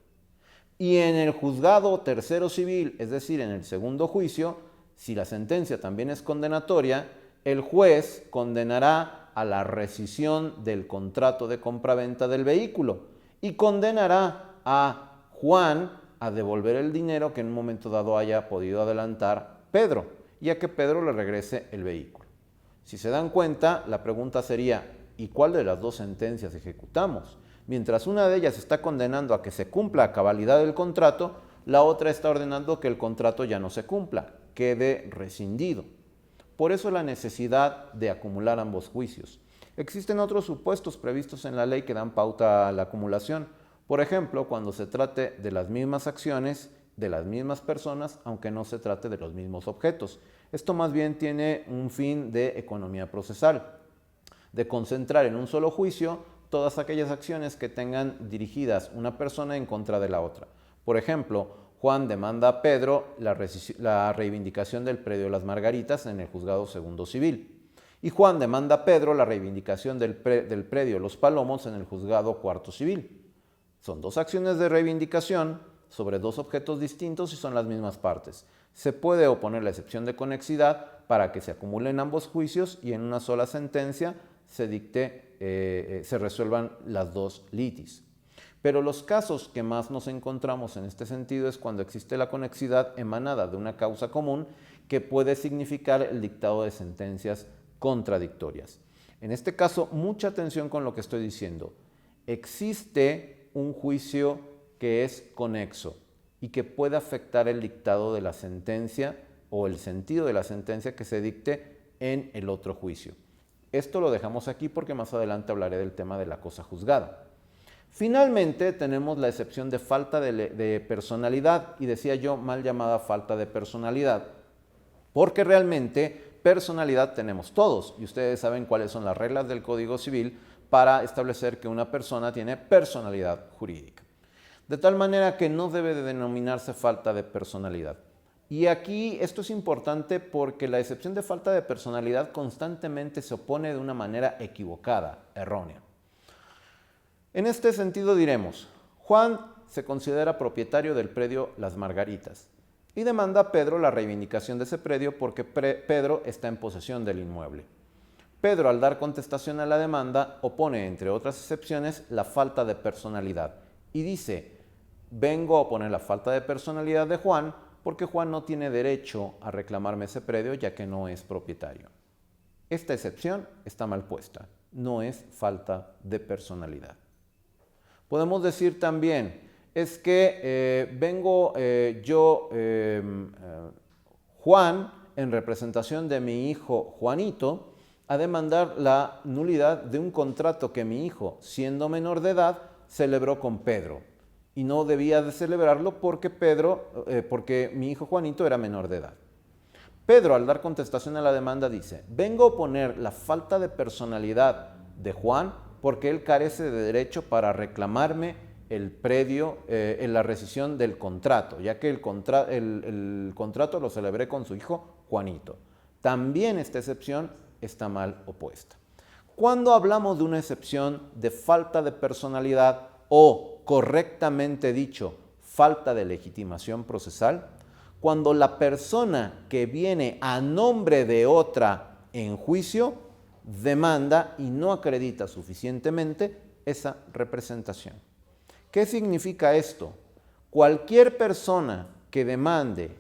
Y en el juzgado tercero civil, es decir, en el segundo juicio, si la sentencia también es condenatoria, el juez condenará a la rescisión del contrato de compraventa del vehículo y condenará a Juan a devolver el dinero que en un momento dado haya podido adelantar Pedro y a que Pedro le regrese el vehículo. Si se dan cuenta, la pregunta sería, ¿y cuál de las dos sentencias ejecutamos? Mientras una de ellas está condenando a que se cumpla a cabalidad el contrato, la otra está ordenando que el contrato ya no se cumpla, quede rescindido. Por eso la necesidad de acumular ambos juicios. Existen otros supuestos previstos en la ley que dan pauta a la acumulación. Por ejemplo, cuando se trate de las mismas acciones, de las mismas personas, aunque no se trate de los mismos objetos. Esto más bien tiene un fin de economía procesal, de concentrar en un solo juicio todas aquellas acciones que tengan dirigidas una persona en contra de la otra. Por ejemplo, Juan demanda a Pedro la reivindicación del predio Las Margaritas en el juzgado segundo civil. Y Juan demanda a Pedro la reivindicación del predio Los Palomos en el juzgado cuarto civil. Son dos acciones de reivindicación sobre dos objetos distintos y son las mismas partes. Se puede oponer la excepción de conexidad para que se acumulen ambos juicios y en una sola sentencia se resuelvan las dos litis. Pero los casos que más nos encontramos en este sentido es cuando existe la conexidad emanada de una causa común que puede significar el dictado de sentencias contradictorias. En este caso, mucha atención con lo que estoy diciendo. Existe un juicio que es conexo y que puede afectar el dictado de la sentencia o el sentido de la sentencia que se dicte en el otro juicio. Esto lo dejamos aquí porque más adelante hablaré del tema de la cosa juzgada. Finalmente tenemos la excepción de falta de personalidad, y decía yo mal llamada falta de personalidad, porque realmente personalidad tenemos todos, y ustedes saben cuáles son las reglas del Código Civil para establecer que una persona tiene personalidad jurídica. De tal manera que no debe de denominarse falta de personalidad. Y aquí esto es importante porque la excepción de falta de personalidad constantemente se opone de una manera equivocada, errónea. En este sentido diremos, Juan se considera propietario del predio Las Margaritas y demanda a Pedro la reivindicación de ese predio porque Pedro está en posesión del inmueble. Pedro, al dar contestación a la demanda, opone, entre otras excepciones, la falta de personalidad y dice, vengo a oponer la falta de personalidad de Juan porque Juan no tiene derecho a reclamarme ese predio ya que no es propietario. Esta excepción está mal puesta, no es falta de personalidad. Podemos decir también, es que vengo Juan, en representación de mi hijo Juanito, a demandar la nulidad de un contrato que mi hijo, siendo menor de edad, celebró con Pedro. Y no debía de celebrarlo porque mi hijo Juanito era menor de edad. Pedro, al dar contestación a la demanda, dice, vengo a oponer la falta de personalidad de Juan porque él carece de derecho para reclamarme el predio en la rescisión del contrato, ya que el contrato lo celebré con su hijo Juanito. También esta excepción está mal opuesta. Cuando hablamos de una excepción de falta de personalidad o, correctamente dicho, falta de legitimación procesal, cuando la persona que viene a nombre de otra en juicio demanda y no acredita suficientemente esa representación. ¿Qué significa esto? Cualquier persona que demande,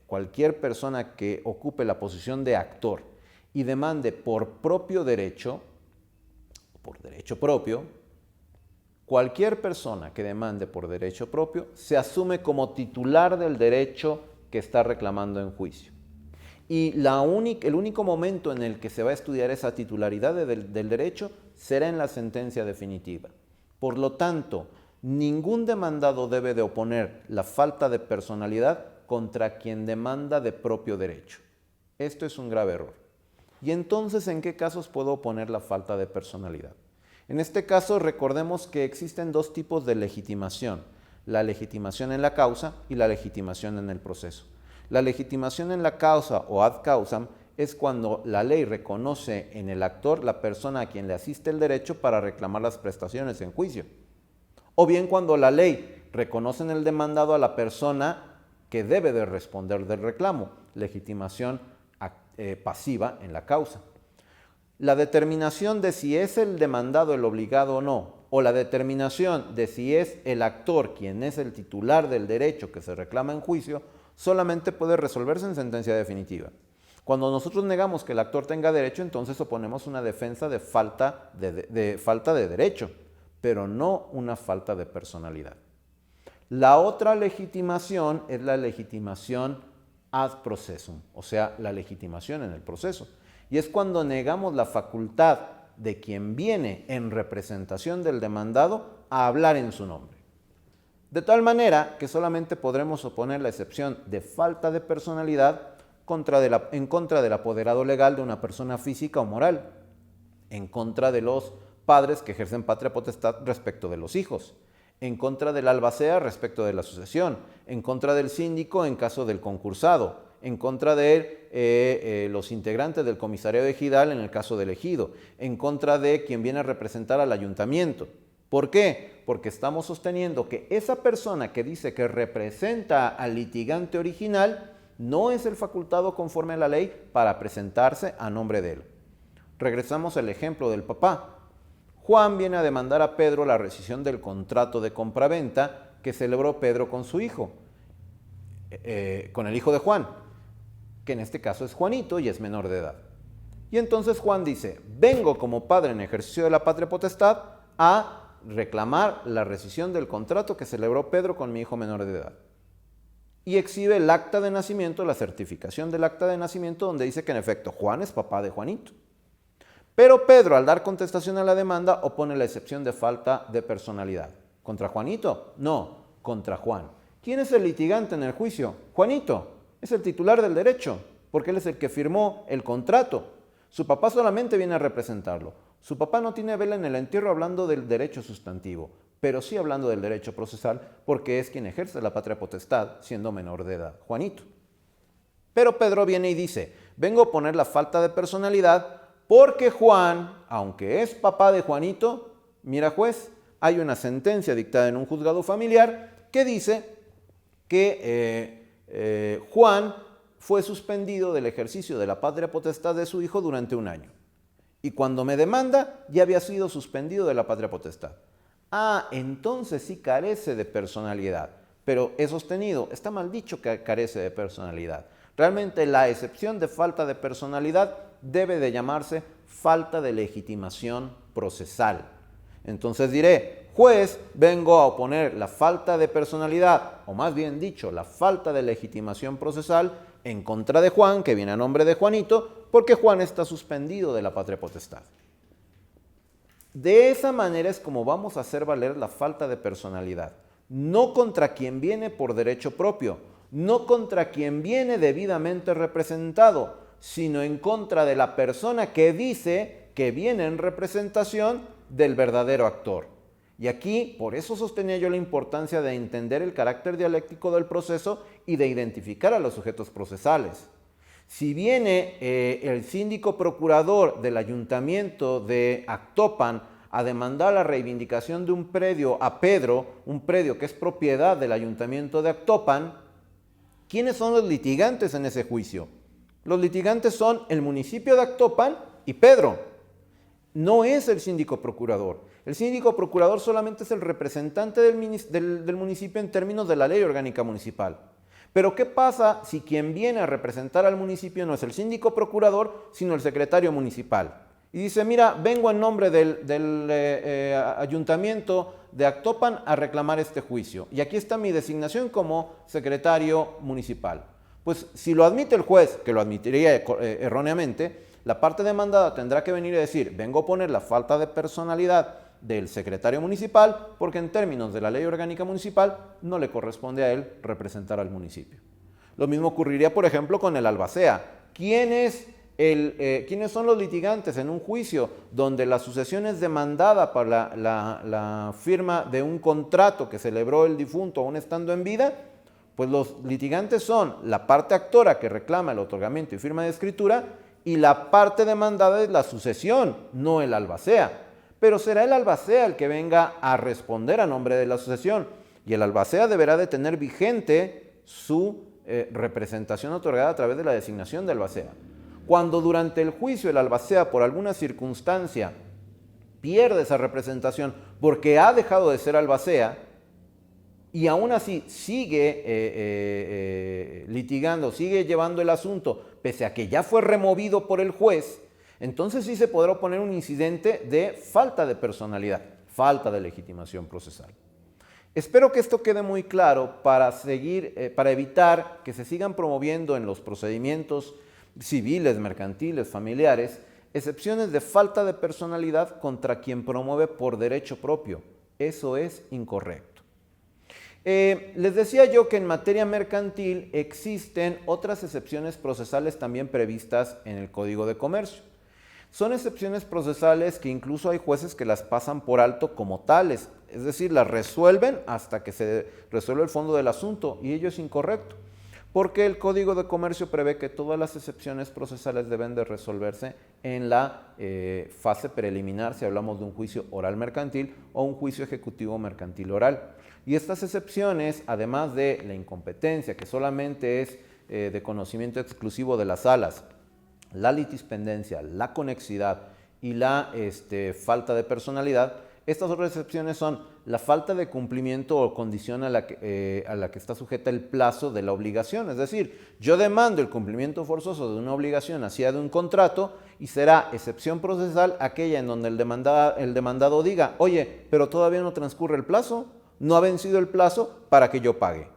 cualquier persona que ocupe la posición de actor y demande por propio derecho, por derecho propio, cualquier persona que demande por derecho propio se asume como titular del derecho que está reclamando en juicio. Y el único momento en el que se va a estudiar esa titularidad del derecho será en la sentencia definitiva. Por lo tanto, ningún demandado debe de oponer la falta de personalidad contra quien demanda de propio derecho. Esto es un grave error. Y entonces, ¿en qué casos puedo oponer la falta de personalidad? En este caso, recordemos que existen dos tipos de legitimación: la legitimación en la causa y la legitimación en el proceso. La legitimación en la causa o ad causam es cuando la ley reconoce en el actor la persona a quien le asiste el derecho para reclamar las prestaciones en juicio. O bien cuando la ley reconoce en el demandado a la persona que debe de responder del reclamo, legitimación pasiva en la causa. La determinación de si es el demandado el obligado o no, o la determinación de si es el actor quien es el titular del derecho que se reclama en juicio, solamente puede resolverse en sentencia definitiva. Cuando nosotros negamos que el actor tenga derecho, entonces oponemos una defensa de falta de derecho, pero no una falta de personalidad. La otra legitimación es la legitimación ad processum, o sea, la legitimación en el proceso. Y es cuando negamos la facultad de quien viene en representación del demandado a hablar en su nombre. De tal manera que solamente podremos oponer la excepción de falta de personalidad en contra del apoderado legal de una persona física o moral, en contra de los padres que ejercen patria potestad respecto de los hijos, en contra del albacea respecto de la sucesión, en contra del síndico en caso del concursado, en contra de los integrantes del comisariado ejidal en el caso del ejido, en contra de quien viene a representar al ayuntamiento. ¿Por qué? Porque estamos sosteniendo que esa persona que dice que representa al litigante original no es el facultado conforme a la ley para presentarse a nombre de él. Regresamos al ejemplo del papá. Juan viene a demandar a Pedro la rescisión del contrato de compraventa que celebró Pedro con su hijo, con el hijo de Juan, que en este caso es Juanito y es menor de edad. Y entonces Juan dice, vengo como padre en ejercicio de la patria potestad a reclamar la rescisión del contrato que celebró Pedro con mi hijo menor de edad. Y exhibe el acta de nacimiento, la certificación del acta de nacimiento, donde dice que en efecto Juan es papá de Juanito. Pero Pedro, al dar contestación a la demanda, opone la excepción de falta de personalidad. ¿Contra Juanito? No, contra Juan. ¿Quién es el litigante en el juicio? Juanito. Es el titular del derecho, porque él es el que firmó el contrato. Su papá solamente viene a representarlo. Su papá no tiene vela en el entierro hablando del derecho sustantivo, pero sí hablando del derecho procesal, porque es quien ejerce la patria potestad siendo menor de edad, Juanito. Pero Pedro viene y dice, vengo a poner la falta de personalidad porque Juan, aunque es papá de Juanito, mira juez, hay una sentencia dictada en un juzgado familiar que dice que Juan fue suspendido del ejercicio de la patria potestad de su hijo durante 1 año. Y cuando me demanda, ya había sido suspendido de la patria potestad. Ah, entonces sí carece de personalidad. Pero he sostenido, está mal dicho que carece de personalidad. Realmente la excepción de falta de personalidad debe de llamarse falta de legitimación procesal. Entonces diré, juez, vengo a oponer la falta de personalidad, o más bien dicho, la falta de legitimación procesal en contra de Juan, que viene a nombre de Juanito, porque Juan está suspendido de la patria potestad. De esa manera es como vamos a hacer valer la falta de personalidad, no contra quien viene por derecho propio, no contra quien viene debidamente representado, sino en contra de la persona que dice que viene en representación del verdadero actor. Y aquí, por eso sostenía yo la importancia de entender el carácter dialéctico del proceso y de identificar a los sujetos procesales. Si viene el síndico procurador del ayuntamiento de Actopan a demandar la reivindicación de un predio a Pedro, un predio que es propiedad del ayuntamiento de Actopan, ¿quiénes son los litigantes en ese juicio? Los litigantes son el municipio de Actopan y Pedro. No es el síndico procurador. El síndico procurador solamente es el representante del municipio en términos de la ley orgánica municipal. Pero ¿qué pasa si quien viene a representar al municipio no es el síndico procurador, sino el secretario municipal? Y dice, mira, vengo en nombre del ayuntamiento de Actopan a reclamar este juicio. Y aquí está mi designación como secretario municipal. Pues si lo admite el juez, que lo admitiría erróneamente, la parte demandada tendrá que venir y decir, vengo a poner la falta de personalidad del secretario municipal, porque en términos de la ley orgánica municipal no le corresponde a él representar al municipio. Lo mismo ocurriría, por ejemplo, con el albacea. ¿Quiénes son los litigantes en un juicio donde la sucesión es demandada por la firma de un contrato que celebró el difunto aún estando en vida? Pues los litigantes son la parte actora que reclama el otorgamiento y firma de escritura, y la parte demandada es la sucesión, no el albacea. Pero será el albacea el que venga a responder a nombre de la sucesión, y el albacea deberá de tener vigente su representación otorgada a través de la designación de albacea. Cuando durante el juicio el albacea por alguna circunstancia pierde esa representación porque ha dejado de ser albacea y aún así sigue litigando, sigue llevando el asunto, pese a que ya fue removido por el juez, entonces sí se podrá oponer un incidente de falta de personalidad, falta de legitimación procesal. Espero que esto quede muy claro para evitar que se sigan promoviendo en los procedimientos civiles, mercantiles, familiares, excepciones de falta de personalidad contra quien promueve por derecho propio. Eso es incorrecto. Les decía yo que en materia mercantil existen otras excepciones procesales también previstas en el Código de Comercio. Son excepciones procesales que incluso hay jueces que las pasan por alto como tales, es decir, las resuelven hasta que se resuelve el fondo del asunto, y ello es incorrecto, porque el Código de Comercio prevé que todas las excepciones procesales deben de resolverse en la fase preliminar, si hablamos de un juicio oral mercantil o un juicio ejecutivo mercantil oral. Y estas excepciones, además de la incompetencia, que solamente es de conocimiento exclusivo de las salas, la litispendencia, la conexidad y la falta de personalidad, estas otras excepciones son la falta de cumplimiento o condición a la que está sujeta el plazo de la obligación. Es decir, yo demando el cumplimiento forzoso de una obligación hacia de un contrato y será excepción procesal aquella en donde el demandado diga, oye, pero todavía no transcurre el plazo, no ha vencido el plazo para que yo pague.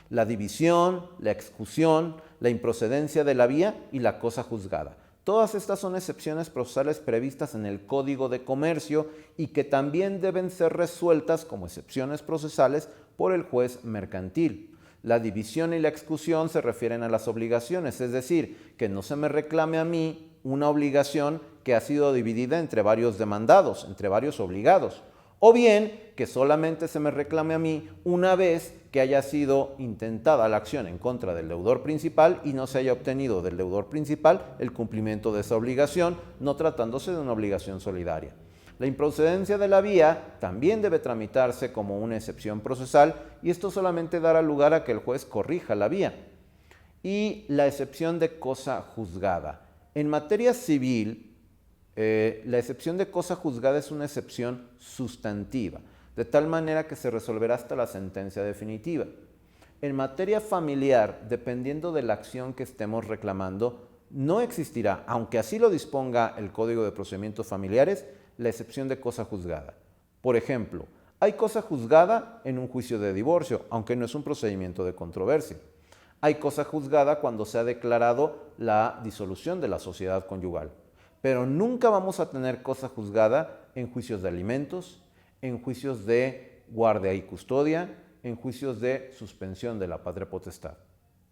La división, la excusión, la improcedencia de la vía y la cosa juzgada. Todas estas son excepciones procesales previstas en el Código de Comercio y que también deben ser resueltas como excepciones procesales por el juez mercantil. La división y la exclusión se refieren a las obligaciones, es decir, que no se me reclame a mí una obligación que ha sido dividida entre varios demandados, entre varios obligados, o bien que solamente se me reclame a mí una vez que haya sido intentada la acción en contra del deudor principal y no se haya obtenido del deudor principal el cumplimiento de esa obligación, no tratándose de una obligación solidaria. La improcedencia de la vía también debe tramitarse como una excepción procesal y esto solamente dará lugar a que el juez corrija la vía. Y la excepción de cosa juzgada. En materia civil, la excepción de cosa juzgada es una excepción sustantiva, de tal manera que se resolverá hasta la sentencia definitiva. En materia familiar, dependiendo de la acción que estemos reclamando, no existirá, aunque así lo disponga el Código de Procedimientos Familiares, la excepción de cosa juzgada. Por ejemplo, hay cosa juzgada en un juicio de divorcio, aunque no es un procedimiento de controversia. Hay cosa juzgada cuando se ha declarado la disolución de la sociedad conyugal. Pero nunca vamos a tener cosa juzgada en juicios de alimentos, en juicios de guardia y custodia, en juicios de suspensión de la patria potestad.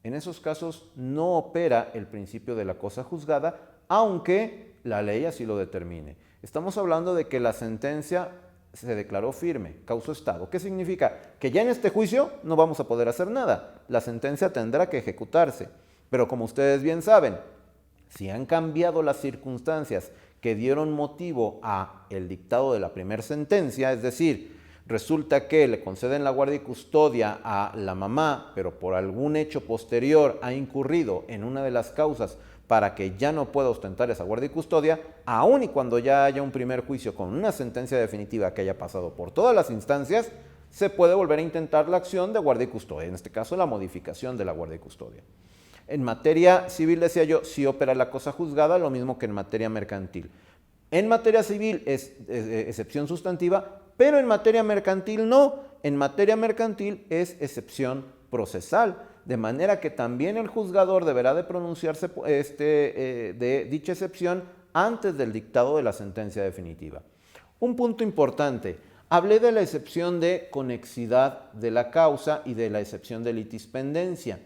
En esos casos no opera el principio de la cosa juzgada, aunque la ley así lo determine. Estamos hablando de que la sentencia se declaró firme, causó estado. ¿Qué significa? Que ya en este juicio no vamos a poder hacer nada. La sentencia tendrá que ejecutarse. Pero como ustedes bien saben, si han cambiado las circunstancias que dieron motivo a el dictado de la primera sentencia, es decir, resulta que le conceden la guardia y custodia a la mamá, pero por algún hecho posterior ha incurrido en una de las causas para que ya no pueda ostentar esa guardia y custodia, aun y cuando ya haya un primer juicio con una sentencia definitiva que haya pasado por todas las instancias, se puede volver a intentar la acción de guardia y custodia, en este caso la modificación de la guardia y custodia. En materia civil, decía yo, sí opera la cosa juzgada, lo mismo que en materia mercantil. En materia civil es excepción sustantiva, pero en materia mercantil no. En materia mercantil es excepción procesal, de manera que también el juzgador deberá de pronunciarse de dicha excepción antes del dictado de la sentencia definitiva. Un punto importante, hablé de la excepción de conexidad de la causa y de la excepción de litispendencia.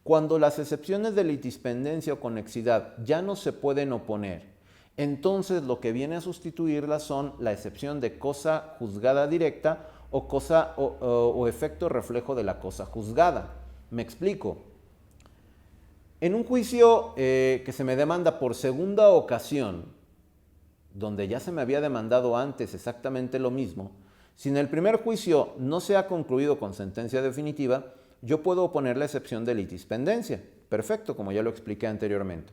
Cuando las excepciones de litispendencia o conexidad ya no se pueden oponer, entonces lo que viene a sustituirlas son la excepción de cosa juzgada directa o efecto reflejo de la cosa juzgada. Me explico. En un juicio que se me demanda por segunda ocasión, donde ya se me había demandado antes exactamente lo mismo, si en el primer juicio no se ha concluido con sentencia definitiva, yo puedo oponer la excepción de litispendencia. Perfecto, como ya lo expliqué anteriormente.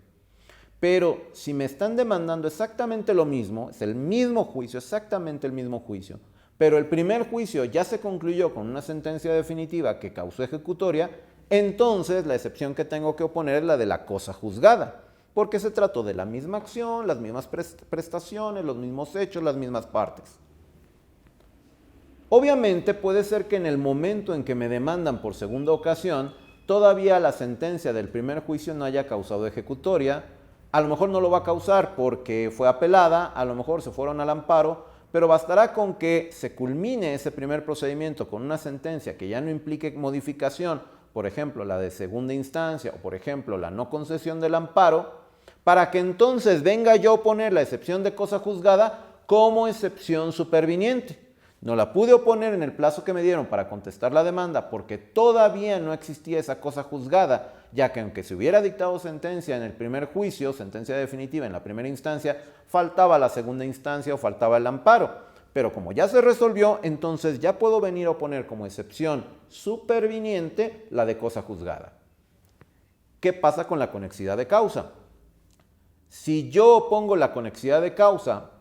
Pero si me están demandando exactamente lo mismo, es el mismo juicio, exactamente el mismo juicio, pero el primer juicio ya se concluyó con una sentencia definitiva que causó ejecutoria, entonces la excepción que tengo que oponer es la de la cosa juzgada, porque se trató de la misma acción, las mismas prestaciones, los mismos hechos, las mismas partes. Obviamente puede ser que en el momento en que me demandan por segunda ocasión, todavía la sentencia del primer juicio no haya causado ejecutoria. A lo mejor no lo va a causar porque fue apelada, a lo mejor se fueron al amparo, pero bastará con que se culmine ese primer procedimiento con una sentencia que ya no implique modificación, por ejemplo la de segunda instancia o por ejemplo la no concesión del amparo, para que entonces venga yo a oponer la excepción de cosa juzgada como excepción superviniente. No la pude oponer en el plazo que me dieron para contestar la demanda porque todavía no existía esa cosa juzgada, ya que aunque se hubiera dictado sentencia en el primer juicio, sentencia definitiva en la primera instancia, faltaba la segunda instancia o faltaba el amparo. Pero como ya se resolvió, entonces ya puedo venir a oponer como excepción superviniente la de cosa juzgada. ¿Qué pasa con la conexidad de causa? Si yo pongo la conexidad de causa,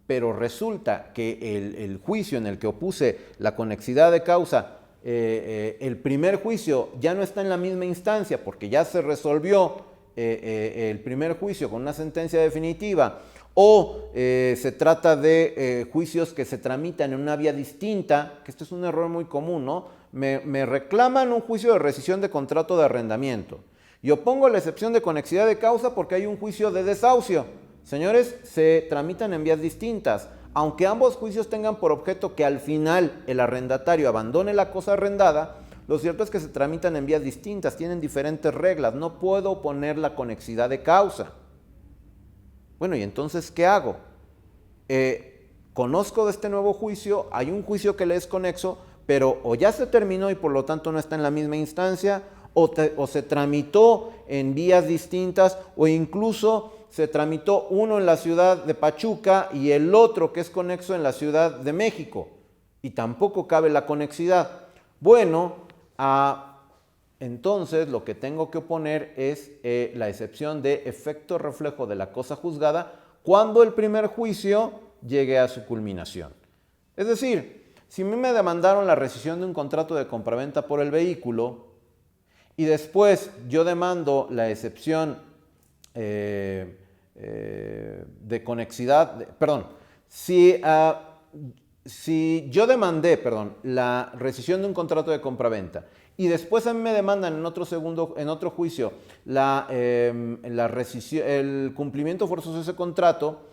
pero resulta que el juicio en el que opuse la conexidad de causa, el primer juicio ya no está en la misma instancia porque ya se resolvió el primer juicio con una sentencia definitiva, o se trata de juicios que se tramitan en una vía distinta, que esto es un error muy común, ¿no? Me reclaman un juicio de rescisión de contrato de arrendamiento. Y opongo la excepción de conexidad de causa porque hay un juicio de desahucio. Señores, se tramitan en vías distintas. Aunque ambos juicios tengan por objeto que al final el arrendatario abandone la cosa arrendada, lo cierto es que se tramitan en vías distintas, tienen diferentes reglas. No puedo oponer la conexidad de causa. Bueno, ¿y entonces qué hago? Conozco de este nuevo juicio, hay un juicio que le es conexo, pero o ya se terminó y por lo tanto no está en la misma instancia, o se tramitó en vías distintas, o incluso se tramitó uno en la ciudad de Pachuca y el otro que es conexo en la Ciudad de México, y tampoco cabe la conexidad. Bueno, entonces lo que tengo que oponer es la excepción de efecto reflejo de la cosa juzgada cuando el primer juicio llegue a su culminación. Es decir, si a mí me demandaron la rescisión de un contrato de compraventa por el vehículo y después yo demando la excepción de conexidad, si yo demandé, la rescisión de un contrato de compraventa y después a mí me demandan en otro juicio el cumplimiento forzoso de ese contrato,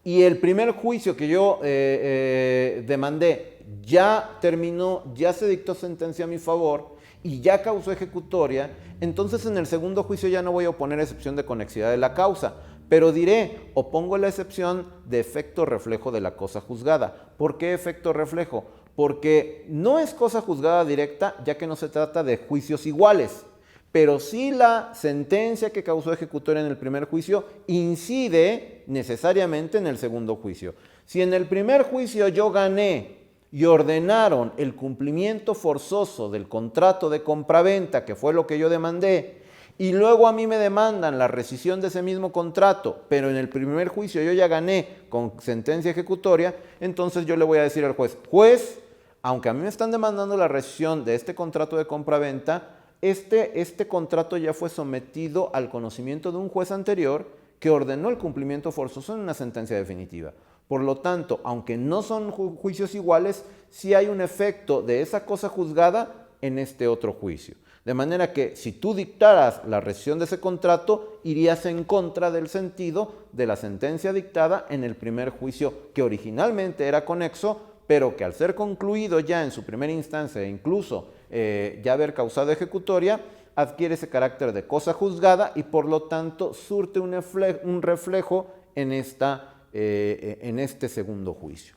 y el primer juicio que yo demandé ya terminó, ya se dictó sentencia a mi favor y ya causó ejecutoria, entonces en el segundo juicio ya no voy a oponer excepción de conexidad de la causa, pero diré, opongo la excepción de efecto reflejo de la cosa juzgada. ¿Por qué efecto reflejo? Porque no es cosa juzgada directa, ya que no se trata de juicios iguales, pero sí la sentencia que causó ejecutoria en el primer juicio incide necesariamente en el segundo juicio. Si en el primer juicio yo gané y ordenaron el cumplimiento forzoso del contrato de compraventa, que fue lo que yo demandé, y luego a mí me demandan la rescisión de ese mismo contrato, pero en el primer juicio yo ya gané con sentencia ejecutoria, entonces yo le voy a decir al juez, aunque a mí me están demandando la rescisión de este contrato de compraventa, este contrato ya fue sometido al conocimiento de un juez anterior que ordenó el cumplimiento forzoso en una sentencia definitiva. Por lo tanto, aunque no son juicios iguales, sí hay un efecto de esa cosa juzgada en este otro juicio. De manera que si tú dictaras la rescisión de ese contrato, irías en contra del sentido de la sentencia dictada en el primer juicio, que originalmente era conexo, pero que al ser concluido ya en su primera instancia e incluso ya haber causado ejecutoria, adquiere ese carácter de cosa juzgada y por lo tanto surte un reflejo en este segundo juicio.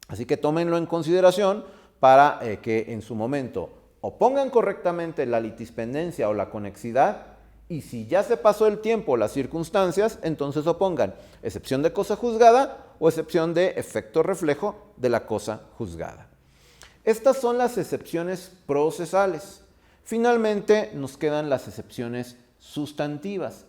Así que tómenlo en consideración para que en su momento opongan correctamente la litispendencia o la conexidad, y si ya se pasó el tiempo o las circunstancias, entonces opongan excepción de cosa juzgada o excepción de efecto reflejo de la cosa juzgada. Estas son las excepciones procesales. Finalmente nos quedan las excepciones sustantivas.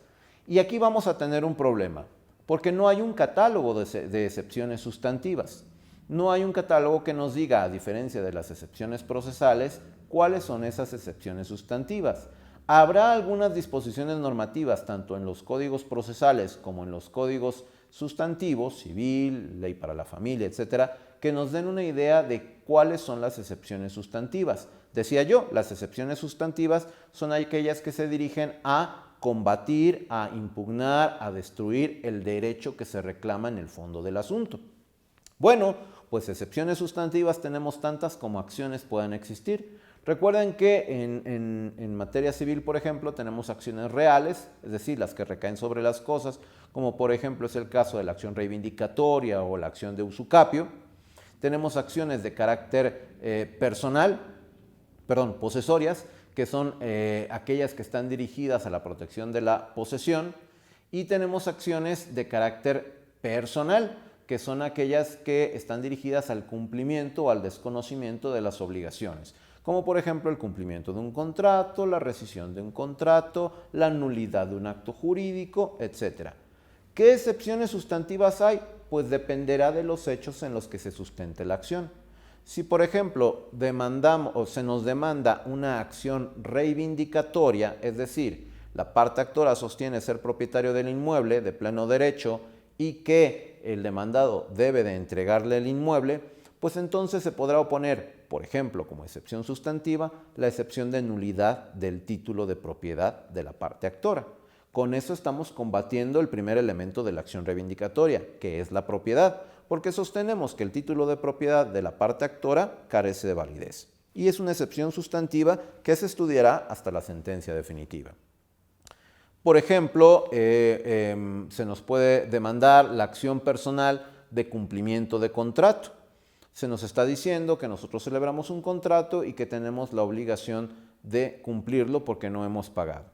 Y aquí vamos a tener un problema, porque no hay un catálogo de excepciones sustantivas. No hay un catálogo que nos diga, a diferencia de las excepciones procesales, cuáles son esas excepciones sustantivas. Habrá algunas disposiciones normativas, tanto en los códigos procesales como en los códigos sustantivos, civil, ley para la familia, etcétera, que nos den una idea de cuáles son las excepciones sustantivas. Decía yo, las excepciones sustantivas son aquellas que se dirigen a combatir, a impugnar, a destruir el derecho que se reclama en el fondo del asunto. Bueno, pues excepciones sustantivas tenemos tantas como acciones puedan existir. Recuerden que en materia civil, por ejemplo, tenemos acciones reales, es decir, las que recaen sobre las cosas, como por ejemplo es el caso de la acción reivindicatoria o la acción de usucapio. Tenemos acciones de carácter posesorias, que son aquellas que están dirigidas a la protección de la posesión, y tenemos acciones de carácter personal, que son aquellas que están dirigidas al cumplimiento o al desconocimiento de las obligaciones, como por ejemplo el cumplimiento de un contrato, la rescisión de un contrato, la nulidad de un acto jurídico, etc. ¿Qué excepciones sustantivas hay? Pues dependerá de los hechos en los que se sustente la acción. Si por ejemplo se nos demanda una acción reivindicatoria, es decir, la parte actora sostiene ser propietario del inmueble de pleno derecho y que el demandado debe de entregarle el inmueble, pues entonces se podrá oponer por ejemplo, como excepción sustantiva, la excepción de nulidad del título de propiedad de la parte actora. Con eso estamos combatiendo el primer elemento de la acción reivindicatoria, que es la propiedad, porque sostenemos que el título de propiedad de la parte actora carece de validez. Y es una excepción sustantiva que se estudiará hasta la sentencia definitiva. Por ejemplo, se nos puede demandar la acción personal de cumplimiento de contrato. Se nos está diciendo que nosotros celebramos un contrato y que tenemos la obligación de cumplirlo porque no hemos pagado.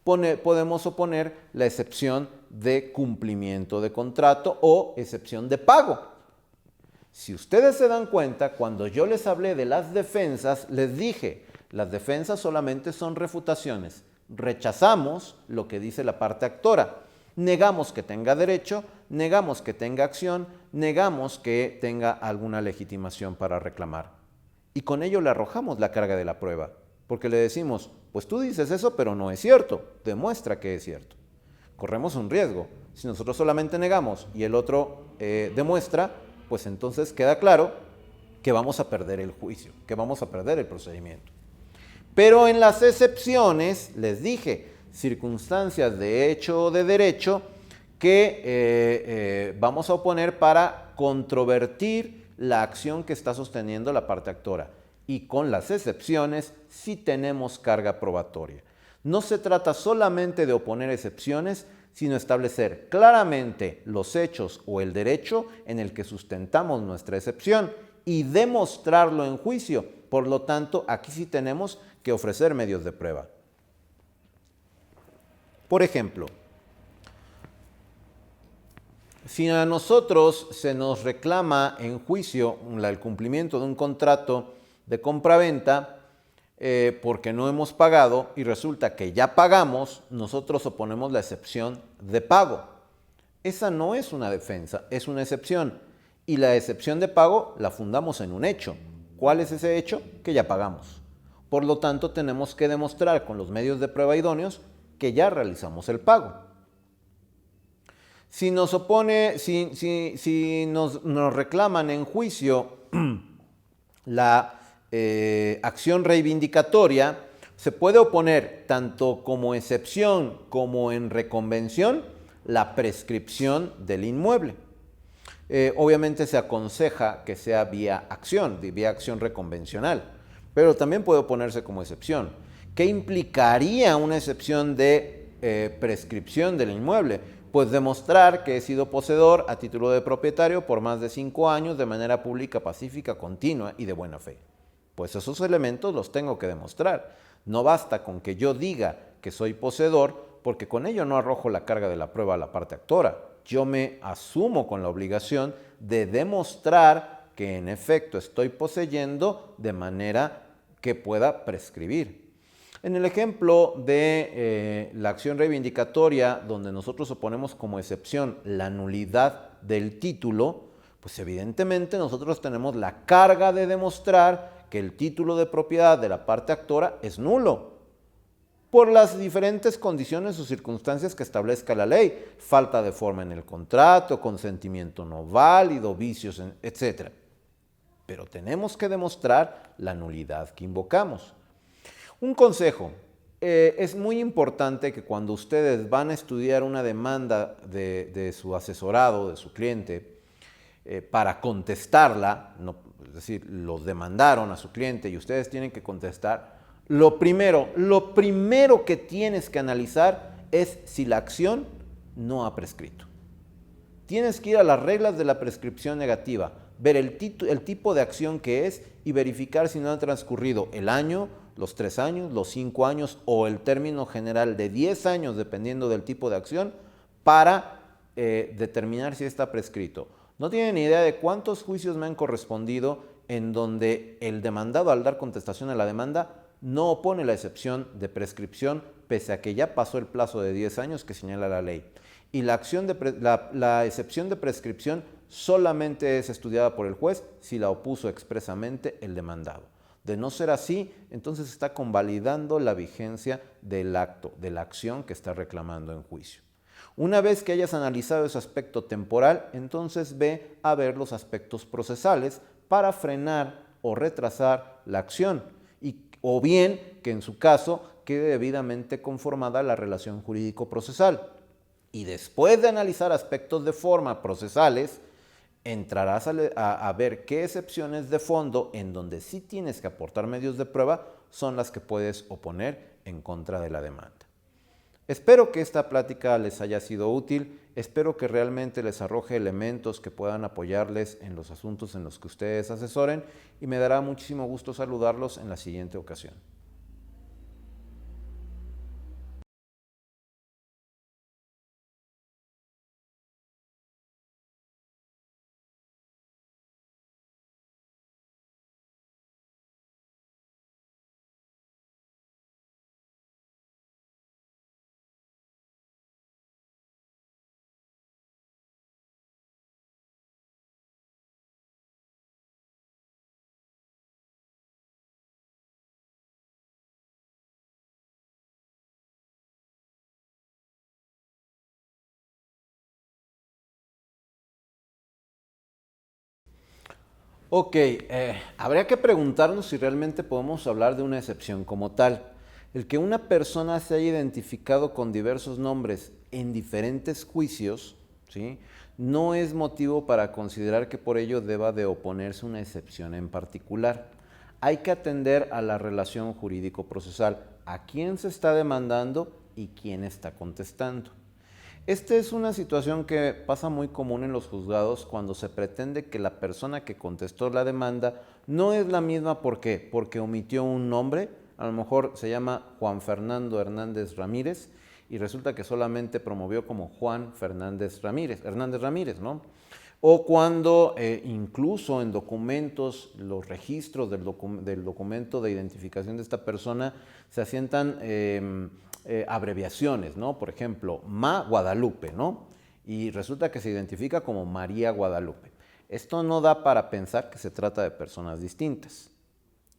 Podemos oponer la excepción de cumplimiento de contrato o excepción de pago. Si ustedes se dan cuenta, cuando yo les hablé de las defensas, les dije, las defensas solamente son refutaciones. Rechazamos lo que dice la parte actora. Negamos que tenga derecho, negamos que tenga acción, negamos que tenga alguna legitimación para reclamar. Y con ello le arrojamos la carga de la prueba, porque le decimos, pues tú dices eso, pero no es cierto, demuestra que es cierto. Corremos un riesgo. Si nosotros solamente negamos y el otro demuestra, pues entonces queda claro que vamos a perder el juicio, que vamos a perder el procedimiento. Pero en las excepciones, les dije, circunstancias de hecho o de derecho que vamos a oponer para controvertir la acción que está sosteniendo la parte actora. Y con las excepciones sí tenemos carga probatoria. No se trata solamente de oponer excepciones, sino establecer claramente los hechos o el derecho en el que sustentamos nuestra excepción y demostrarlo en juicio. Por lo tanto, aquí sí tenemos que ofrecer medios de prueba. Por ejemplo, si a nosotros se nos reclama en juicio el cumplimiento de un contrato de compraventa porque no hemos pagado y resulta que ya pagamos, nosotros oponemos la excepción de pago. Esa no es una defensa, es una excepción. Y la excepción de pago la fundamos en un hecho. ¿Cuál es ese hecho? Que ya pagamos. Por lo tanto, tenemos que demostrar con los medios de prueba idóneos que ya realizamos el pago. Si nos reclaman en juicio la acción reivindicatoria, se puede oponer tanto como excepción como en reconvención la prescripción del inmueble. Obviamente se aconseja que sea vía acción reconvencional, pero también puede oponerse como excepción. ¿Qué implicaría una excepción de prescripción del inmueble? Pues demostrar que he sido poseedor a título de propietario por más de 5 años de manera pública, pacífica, continua y de buena fe. Pues esos elementos los tengo que demostrar. No basta con que yo diga que soy poseedor, porque con ello no arrojo la carga de la prueba a la parte actora. Yo me asumo con la obligación de demostrar que en efecto estoy poseyendo de manera que pueda prescribir. En el ejemplo de la acción reivindicatoria, donde nosotros oponemos como excepción la nulidad del título, pues evidentemente nosotros tenemos la carga de demostrar que el título de propiedad de la parte actora es nulo, por las diferentes condiciones o circunstancias que establezca la ley: falta de forma en el contrato, consentimiento no válido, vicios, etc. Pero tenemos que demostrar la nulidad que invocamos. Un consejo: es muy importante que cuando ustedes van a estudiar una demanda de su asesorado, de su cliente, para contestarla, es decir, los demandaron a su cliente y ustedes tienen que contestar, lo primero que tienes que analizar es si la acción no ha prescrito. Tienes que ir a las reglas de la prescripción negativa, ver el tipo de acción que es y verificar si no ha transcurrido el año, los 3 años, los 5 años o el término general de 10 años, dependiendo del tipo de acción, para determinar si está prescrito. No tienen ni idea de cuántos juicios me han correspondido en donde el demandado, al dar contestación a la demanda, no opone la excepción de prescripción, pese a que ya pasó el plazo de 10 años que señala la ley. Y la excepción de prescripción solamente es estudiada por el juez si la opuso expresamente el demandado. De no ser así, entonces está convalidando la vigencia del acto, de la acción que está reclamando en juicio. Una vez que hayas analizado ese aspecto temporal, entonces ve a ver los aspectos procesales para frenar o retrasar la acción, o bien que en su caso quede debidamente conformada la relación jurídico-procesal. Y después de analizar aspectos de forma procesales, entrarás a ver qué excepciones de fondo en donde sí tienes que aportar medios de prueba son las que puedes oponer en contra de la demanda. Espero que esta plática les haya sido útil, espero que realmente les arroje elementos que puedan apoyarles en los asuntos en los que ustedes asesoren y me dará muchísimo gusto saludarlos en la siguiente ocasión. Ok, habría que preguntarnos si realmente podemos hablar de una excepción como tal. El que una persona se haya identificado con diversos nombres en diferentes juicios, ¿sí?, no es motivo para considerar que por ello deba de oponerse una excepción en particular. Hay que atender a la relación jurídico-procesal, a quién se está demandando y quién está contestando. Esta es una situación que pasa muy común en los juzgados cuando se pretende que la persona que contestó la demanda no es la misma. ¿Por qué? Porque omitió un nombre, a lo mejor se llama Juan Fernando Hernández Ramírez y resulta que solamente promovió como Juan Fernández Ramírez, Hernández Ramírez, ¿no? O cuando incluso en documentos, los registros del documento de identificación de esta persona se asientan abreviaciones, ¿no? Por ejemplo, Ma Guadalupe, ¿no? Y resulta que se identifica como María Guadalupe. Esto no da para pensar que se trata de personas distintas.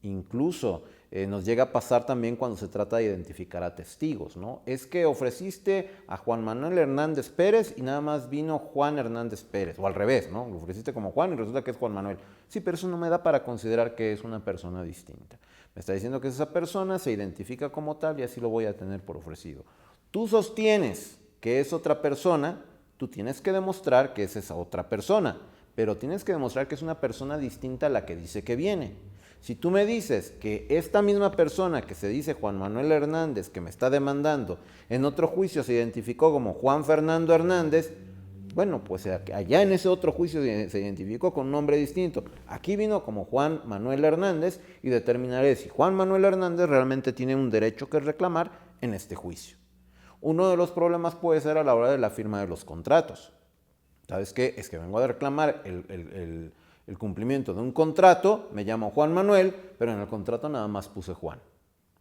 Incluso nos llega a pasar también cuando se trata de identificar a testigos, ¿no? Es que ofreciste a Juan Manuel Hernández Pérez y nada más vino Juan Hernández Pérez, o al revés, ¿no? Lo ofreciste como Juan y resulta que es Juan Manuel. Sí, pero eso no me da para considerar que es una persona distinta. Me está diciendo que esa persona se identifica como tal y así lo voy a tener por ofrecido. Tú sostienes que es otra persona, tú tienes que demostrar que es esa otra persona, pero tienes que demostrar que es una persona distinta a la que dice que viene. Si tú me dices que esta misma persona que se dice Juan Manuel Hernández, que me está demandando, en otro juicio se identificó como Juan Fernando Hernández, bueno, pues allá en ese otro juicio se identificó con un nombre distinto. Aquí vino como Juan Manuel Hernández y determinaré si Juan Manuel Hernández realmente tiene un derecho que reclamar en este juicio. Uno de los problemas puede ser a la hora de la firma de los contratos. ¿Sabes qué? Es que vengo a reclamar el cumplimiento de un contrato, me llamo Juan Manuel, pero en el contrato nada más puse Juan.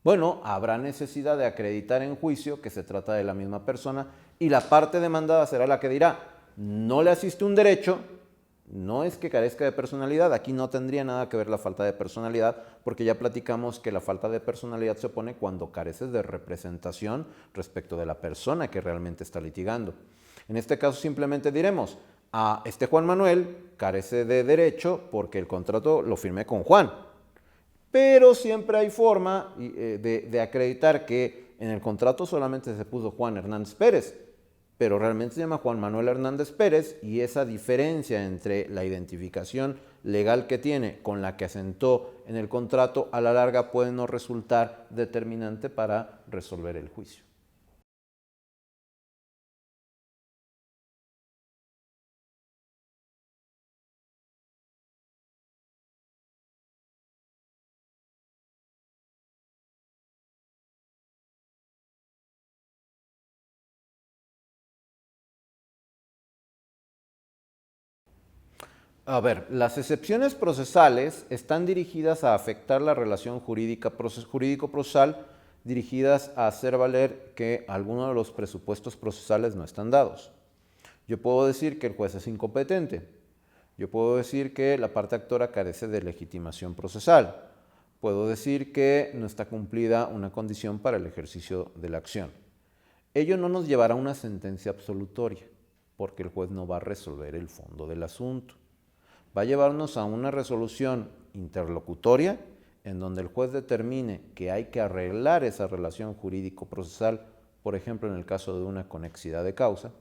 Bueno, habrá necesidad de acreditar en juicio que se trata de la misma persona y la parte demandada será la que dirá, no le asiste un derecho, no es que carezca de personalidad, aquí no tendría nada que ver la falta de personalidad, porque ya platicamos que la falta de personalidad se opone cuando careces de representación respecto de la persona que realmente está litigando. En este caso simplemente diremos, este Juan Manuel carece de derecho porque el contrato lo firmé con Juan. Pero siempre hay forma de acreditar que en el contrato solamente se puso Juan Hernández Pérez, pero realmente se llama Juan Manuel Hernández Pérez y esa diferencia entre la identificación legal que tiene con la que asentó en el contrato a la larga puede no resultar determinante para resolver el juicio. A ver, las excepciones procesales están dirigidas a afectar la relación jurídico-procesal, dirigidas a hacer valer que algunos de los presupuestos procesales no están dados. Yo puedo decir que el juez es incompetente. Yo puedo decir que la parte actora carece de legitimación procesal. Puedo decir que no está cumplida una condición para el ejercicio de la acción. Ello no nos llevará a una sentencia absolutoria, porque el juez no va a resolver el fondo del asunto. Va a llevarnos a una resolución interlocutoria, en donde el juez determine que hay que arreglar esa relación jurídico-procesal, por ejemplo, en el caso de una conexidad de causa.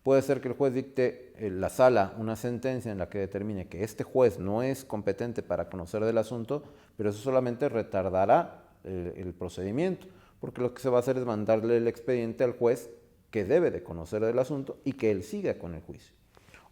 Puede ser que el juez dicte la sala una sentencia en la que determine que este juez no es competente para conocer del asunto, pero eso solamente retardará el procedimiento, porque lo que se va a hacer es mandarle el expediente al juez que debe de conocer del asunto y que él siga con el juicio.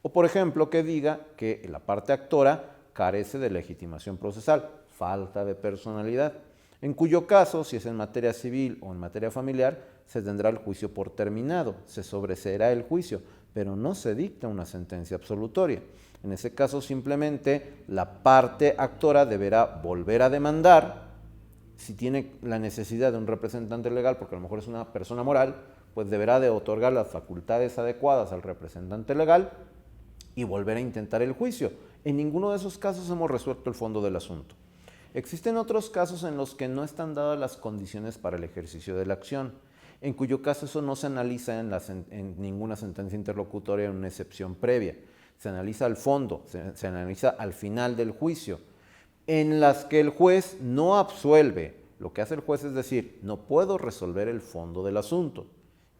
O por ejemplo, que diga que la parte actora carece de legitimación procesal, falta de personalidad, en cuyo caso, si es en materia civil o en materia familiar, se tendrá el juicio por terminado, se sobreseerá el juicio, pero no se dicta una sentencia absolutoria. En ese caso, simplemente la parte actora deberá volver a demandar. Si tiene la necesidad de un representante legal, porque a lo mejor es una persona moral, pues deberá de otorgar las facultades adecuadas al representante legal y volver a intentar el juicio. En ninguno de esos casos hemos resuelto el fondo del asunto. Existen otros casos en los que no están dadas las condiciones para el ejercicio de la acción, en cuyo caso eso no se analiza en ninguna sentencia interlocutoria en una excepción previa. Se analiza al fondo, se analiza al final del juicio, en las que el juez no absuelve. Lo que hace el juez es decir, no puedo resolver el fondo del asunto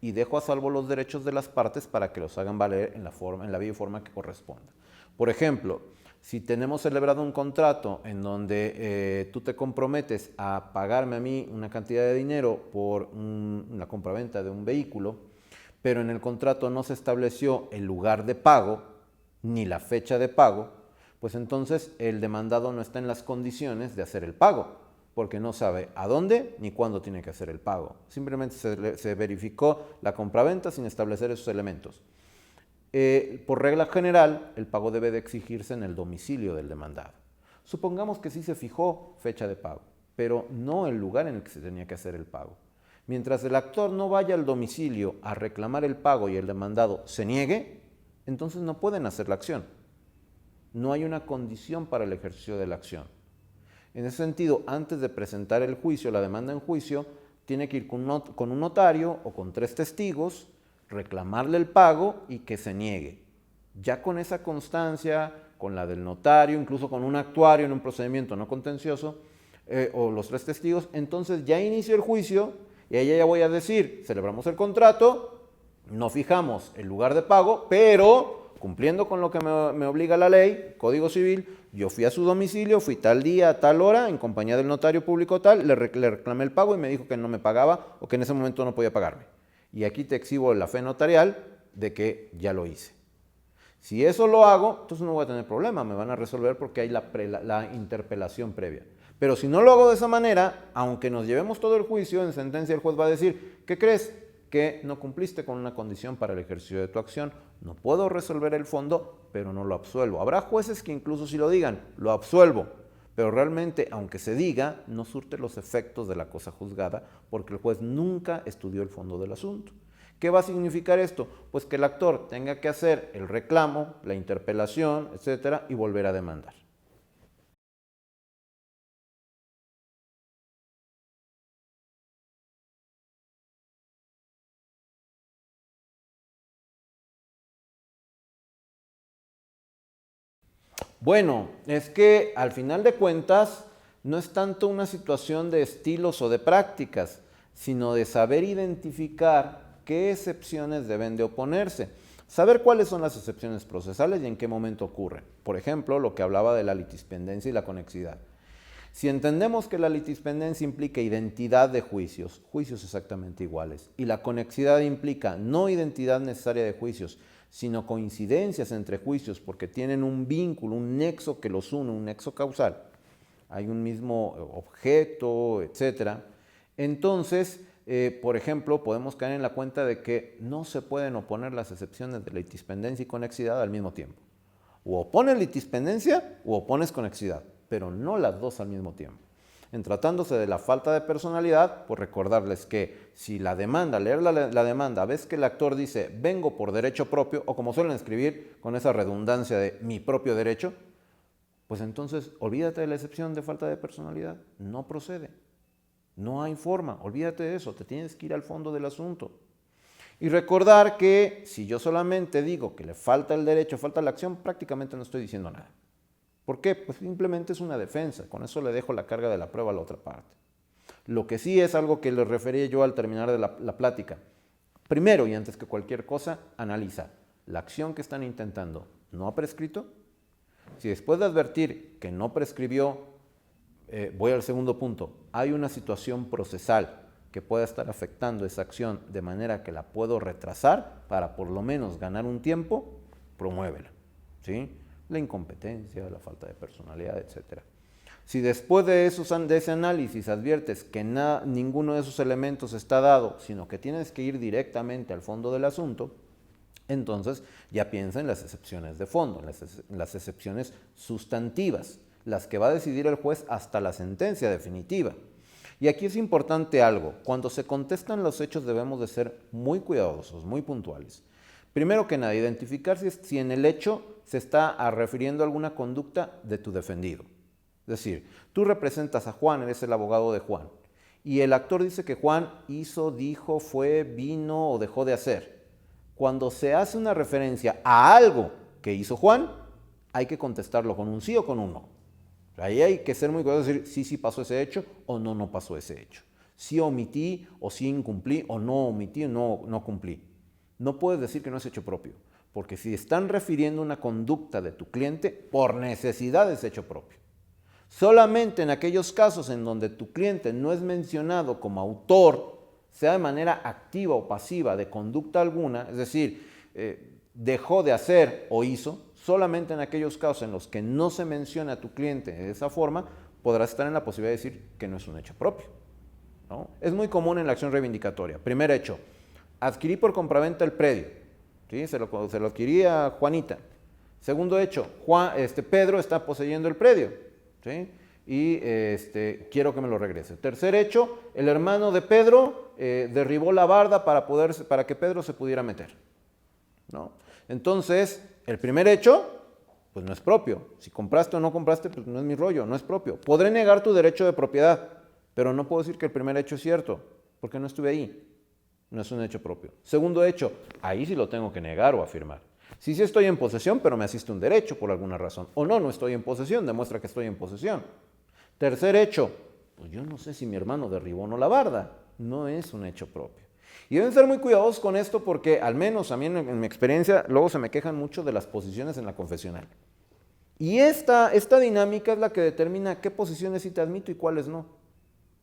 y dejo a salvo los derechos de las partes para que los hagan valer en la vía y forma que corresponda. Por ejemplo, si tenemos celebrado un contrato en donde tú te comprometes a pagarme a mí una cantidad de dinero por la compraventa de un vehículo, pero en el contrato no se estableció el lugar de pago ni la fecha de pago, pues entonces el demandado no está en las condiciones de hacer el pago, porque no sabe a dónde ni cuándo tiene que hacer el pago. Simplemente se verificó la compraventa sin establecer esos elementos. Por regla general, el pago debe de exigirse en el domicilio del demandado. Supongamos que sí se fijó fecha de pago, pero no el lugar en el que se tenía que hacer el pago. Mientras el actor no vaya al domicilio a reclamar el pago y el demandado se niegue, entonces no pueden hacer la acción. No hay una condición para el ejercicio de la acción. En ese sentido, antes de presentar el juicio, la demanda en juicio, tiene que ir con un notario o con 3 testigos, reclamarle el pago y que se niegue. Ya con esa constancia, con la del notario, incluso con un actuario en un procedimiento no contencioso, o los 3 testigos, entonces ya inicio el juicio y ahí ya voy a decir, celebramos el contrato, no fijamos el lugar de pago, pero cumpliendo con lo que me obliga la ley, Código Civil, yo fui a su domicilio, fui tal día, a tal hora, en compañía del notario público tal, le reclamé el pago y me dijo que no me pagaba o que en ese momento no podía pagarme. Y aquí te exhibo la fe notarial de que ya lo hice. Si eso lo hago, entonces no voy a tener problema, me van a resolver porque hay la interpelación previa. Pero si no lo hago de esa manera, aunque nos llevemos todo el juicio, en sentencia el juez va a decir, ¿qué crees? Que no cumpliste con una condición para el ejercicio de tu acción. No puedo resolver el fondo, pero no lo absuelvo. Habrá jueces que incluso si lo digan, lo absuelvo. Pero realmente, aunque se diga, no surte los efectos de la cosa juzgada porque el juez nunca estudió el fondo del asunto. ¿Qué va a significar esto? Pues que el actor tenga que hacer el reclamo, la interpelación, etcétera, y volver a demandar. Bueno, es que al final de cuentas no es tanto una situación de estilos o de prácticas, sino de saber identificar qué excepciones deben de oponerse. Saber cuáles son las excepciones procesales y en qué momento ocurren. Por ejemplo, lo que hablaba de la litispendencia y la conexidad. Si entendemos que la litispendencia implica identidad de juicios, juicios exactamente iguales, y la conexidad implica no identidad necesaria de juicios, sino coincidencias entre juicios porque tienen un vínculo, un nexo que los une, un nexo causal, hay un mismo objeto, etcétera. Entonces, por ejemplo, podemos caer en la cuenta de que no se pueden oponer las excepciones de litispendencia y conexidad al mismo tiempo. O opones litispendencia o opones conexidad, pero no las dos al mismo tiempo. En tratándose de la falta de personalidad, pues recordarles que si la demanda, leer la demanda, ves que el actor dice vengo por derecho propio, o como suelen escribir con esa redundancia de mi propio derecho, pues entonces olvídate de la excepción de falta de personalidad, no procede. No hay forma, olvídate de eso, te tienes que ir al fondo del asunto. Y recordar que si yo solamente digo que le falta el derecho, falta la acción, prácticamente no estoy diciendo nada. ¿Por qué? Pues simplemente es una defensa, con eso le dejo la carga de la prueba a la otra parte. Lo que sí es algo que les refería yo al terminar de la plática. Primero y antes que cualquier cosa, analiza, ¿la acción que están intentando no ha prescrito? Si después de advertir que no prescribió, voy al segundo punto, hay una situación procesal que pueda estar afectando esa acción de manera que la puedo retrasar para por lo menos ganar un tiempo, promuévela, ¿sí? La incompetencia, la falta de personalidad, etc. Si después de ese análisis adviertes que ninguno de esos elementos está dado, sino que tienes que ir directamente al fondo del asunto, entonces ya piensa en las excepciones de fondo, en las excepciones sustantivas, las que va a decidir el juez hasta la sentencia definitiva. Y aquí es importante algo, cuando se contestan los hechos debemos de ser muy cuidadosos, muy puntuales. Primero que nada, identificar si en el hecho se está refiriendo a alguna conducta de tu defendido. Es decir, tú representas a Juan, eres el abogado de Juan, y el actor dice que Juan hizo, dijo, fue, vino o dejó de hacer. Cuando se hace una referencia a algo que hizo Juan, hay que contestarlo con un sí o con un no. Ahí hay que ser muy cuidadoso y decir sí pasó ese hecho o no pasó ese hecho. Sí omití o sí incumplí o no omití o no cumplí. No puedes decir que no es hecho propio, porque si están refiriendo una conducta de tu cliente, por necesidad es hecho propio. Solamente en aquellos casos en donde tu cliente no es mencionado como autor, sea de manera activa o pasiva de conducta alguna, es decir, dejó de hacer o hizo, solamente en aquellos casos en los que no se menciona a tu cliente de esa forma, podrás estar en la posibilidad de decir que no es un hecho propio, ¿no? Es muy común en la acción reivindicatoria. Primer hecho, adquirí por compraventa el predio, ¿sí? Se lo adquirí a Juanita. Segundo hecho, Pedro está poseyendo el predio, ¿sí? Y quiero que me lo regrese. Tercer hecho, el hermano de Pedro derribó la barda para que Pedro se pudiera meter, ¿no? Entonces, el primer hecho, pues no es propio. Si compraste o no compraste, pues no es mi rollo, no es propio. Podré negar tu derecho de propiedad, pero no puedo decir que el primer hecho es cierto, porque no estuve ahí. No es un hecho propio. Segundo hecho, ahí sí lo tengo que negar o afirmar. Sí estoy en posesión, pero me asiste un derecho por alguna razón. O no estoy en posesión, demuestra que estoy en posesión. Tercer hecho, pues yo no sé si mi hermano derribó o no la barda. No es un hecho propio. Y deben ser muy cuidadosos con esto porque, al menos a mí en mi experiencia, luego se me quejan mucho de las posiciones en la confesional. Y esta dinámica es la que determina qué posiciones sí te admito y cuáles no.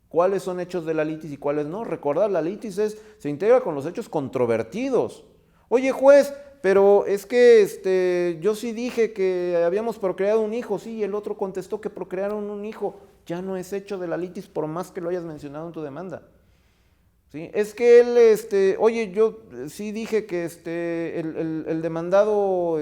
Cuáles son hechos de la litis y cuáles no. Recordad, la litis se integra con los hechos controvertidos. Oye, juez, pero es que yo sí dije que habíamos procreado un hijo, sí, y el otro contestó que procrearon un hijo. Ya no es hecho de la litis por más que lo hayas mencionado en tu demanda. ¿Sí? Es que él, oye, yo sí dije que el demandado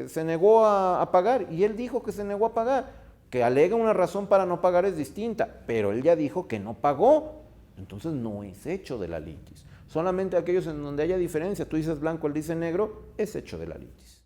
se negó a pagar y él dijo que se negó a pagar. Que alega una razón para no pagar es distinta, pero él ya dijo que no pagó. Entonces no es hecho de la litis. Solamente aquellos en donde haya diferencia, tú dices blanco, él dice negro, es hecho de la litis.